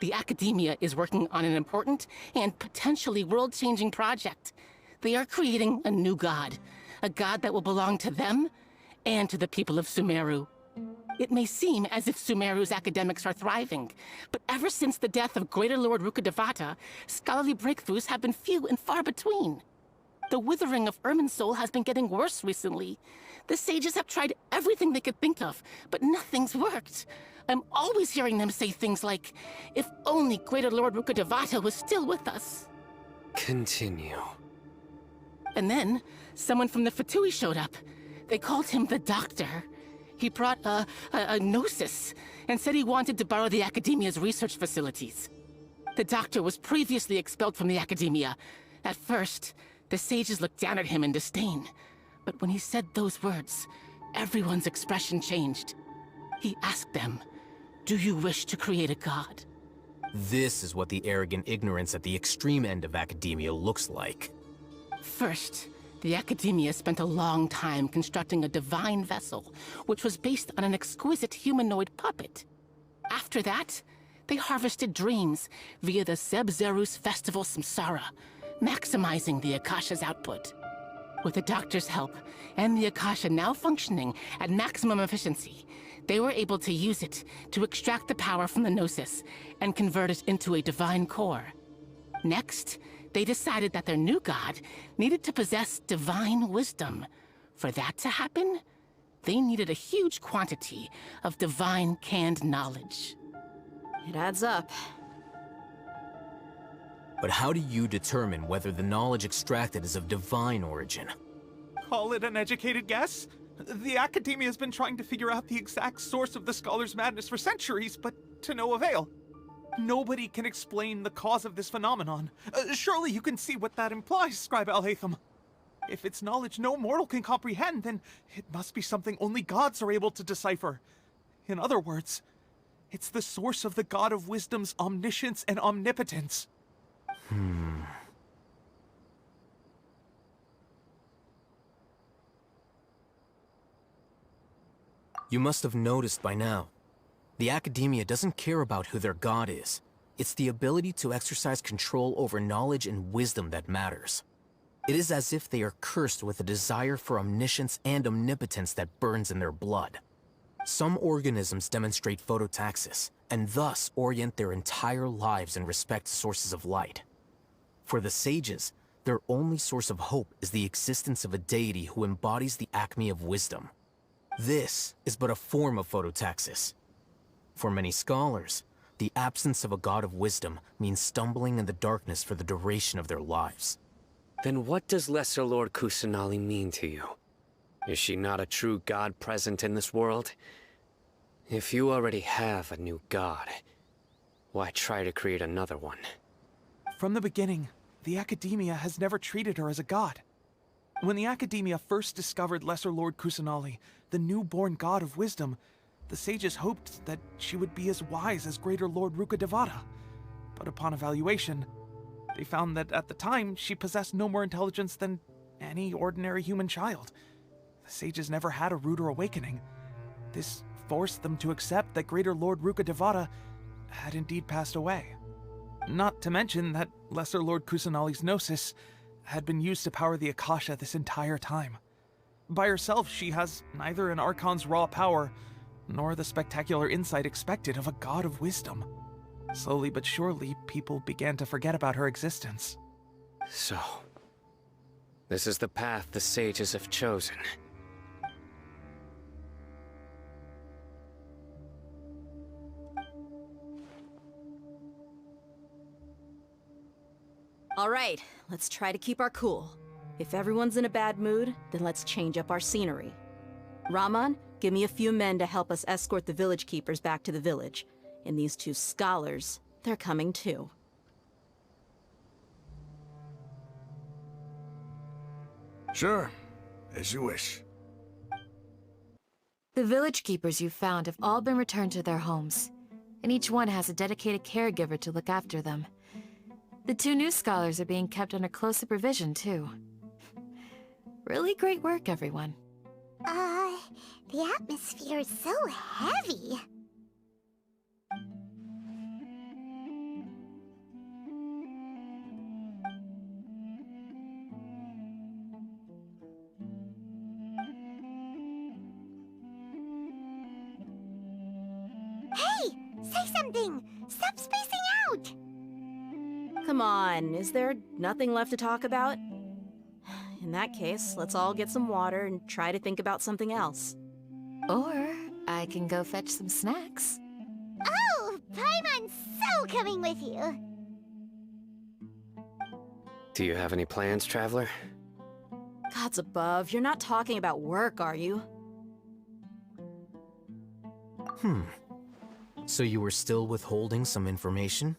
The Academia is working on an important and potentially world-changing project. They are creating a new god. A god that will belong to them and to the people of Sumeru. It may seem as if Sumeru's academics are thriving, but ever since the death of Greater Lord Rukkhadevata, scholarly breakthroughs have been few and far between. The withering of Irminsul has been getting worse recently. The sages have tried everything they could think of, but nothing's worked. I'm always hearing them say things like, if only Greater Lord Rukkhadevata was still with us. Continue. And then, someone from the Fatui showed up. They called him the Doctor. He brought a gnosis, and said he wanted to borrow the Academia's research facilities. The Doctor was previously expelled from the Academia. At first, the sages looked down at him in disdain. But when he said those words, everyone's expression changed. He asked them, do you wish to create a god? This is what the arrogant ignorance at the extreme end of academia looks like. First, the Academia spent a long time constructing a divine vessel, which was based on an exquisite humanoid puppet. After that, they harvested dreams via the Zeb-Zerus Festival Samsara, maximizing the Akasha's output. With the Doctor's help, and the Akasha now functioning at maximum efficiency, they were able to use it to extract the power from the Gnosis and convert it into a divine core. Next, they decided that their new god needed to possess divine wisdom. For that to happen, they needed a huge quantity of divine canned knowledge. It adds up. But how do you determine whether the knowledge extracted is of divine origin? Call it an educated guess? The Academia has been trying to figure out the exact source of the Scholar's madness for centuries, but to no avail. Nobody can explain the cause of this phenomenon. Surely you can see what that implies, Scribe Al-Haytham. If it's knowledge no mortal can comprehend, then it must be something only gods are able to decipher. In other words, it's the source of the God of Wisdom's omniscience and omnipotence. You must have noticed by now. The Academia doesn't care about who their god is. It's the ability to exercise control over knowledge and wisdom that matters. It is as if they are cursed with a desire for omniscience and omnipotence that burns in their blood. Some organisms demonstrate phototaxis, and thus orient their entire lives in respect to sources of light. For the sages, their only source of hope is the existence of a deity who embodies the acme of wisdom. This is but a form of phototaxis. For many scholars, the absence of a god of wisdom means stumbling in the darkness for the duration of their lives. Then what does Lesser Lord Kusanali mean to you? Is she not a true god present in this world? If you already have a new god, why try to create another one? From the beginning, the Academia has never treated her as a god. When the Academia first discovered Lesser Lord Kusanali, the newborn god of wisdom, the sages hoped that she would be as wise as Greater Lord Rukkhadevata. But upon evaluation, they found that at the time, she possessed no more intelligence than any ordinary human child. The sages never had a ruder awakening. This forced them to accept that Greater Lord Rukkhadevata had indeed passed away. Not to mention that Lesser Lord Kusanali's gnosis had been used to power the Akasha this entire time. By herself, she has neither an Archon's raw power, nor the spectacular insight expected of a god of wisdom. Slowly but surely, people began to forget about her existence. So, this is the path the sages have chosen. All right, let's try to keep our cool. If everyone's in a bad mood, then let's change up our scenery. Raman, give me a few men to help us escort the village keepers back to the village. And these two scholars, they're coming too. Sure, as you wish. The village keepers you found have all been returned to their homes, and each one has a dedicated caregiver to look after them. The two new scholars are being kept under close supervision, too. Really great work, everyone. The atmosphere is so heavy. Hey! Say something! Stop spacing out! Come on, is there nothing left to talk about? In that case, let's all get some water and try to think about something else. Or I can go fetch some snacks. Oh! Paimon's so coming with you! Do you have any plans, Traveler? Gods above, you're not talking about work, are you? So you were still withholding some information?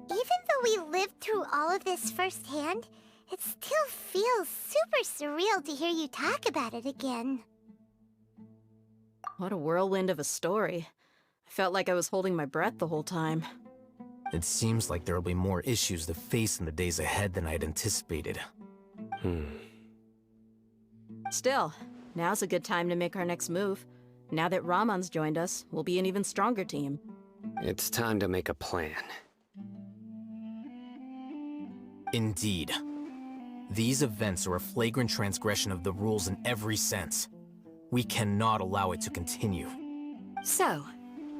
Even though we lived through all of this firsthand, it still feels super surreal to hear you talk about it again. What a whirlwind of a story. I felt like I was holding my breath the whole time. It seems like there'll be more issues to face in the days ahead than I had anticipated. Still, now's a good time to make our next move. Now that Raman's joined us, we'll be an even stronger team. It's time to make a plan. Indeed. These events are a flagrant transgression of the rules in every sense. We cannot allow it to continue. So,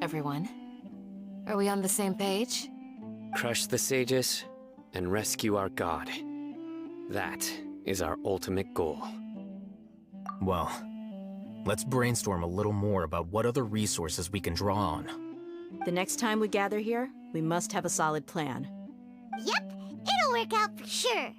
everyone, are we on the same page? Crush the sages, and rescue our god. That is our ultimate goal. Well, let's brainstorm a little more about what other resources we can draw on. The next time we gather here, we must have a solid plan. Yep, it'll work out for sure.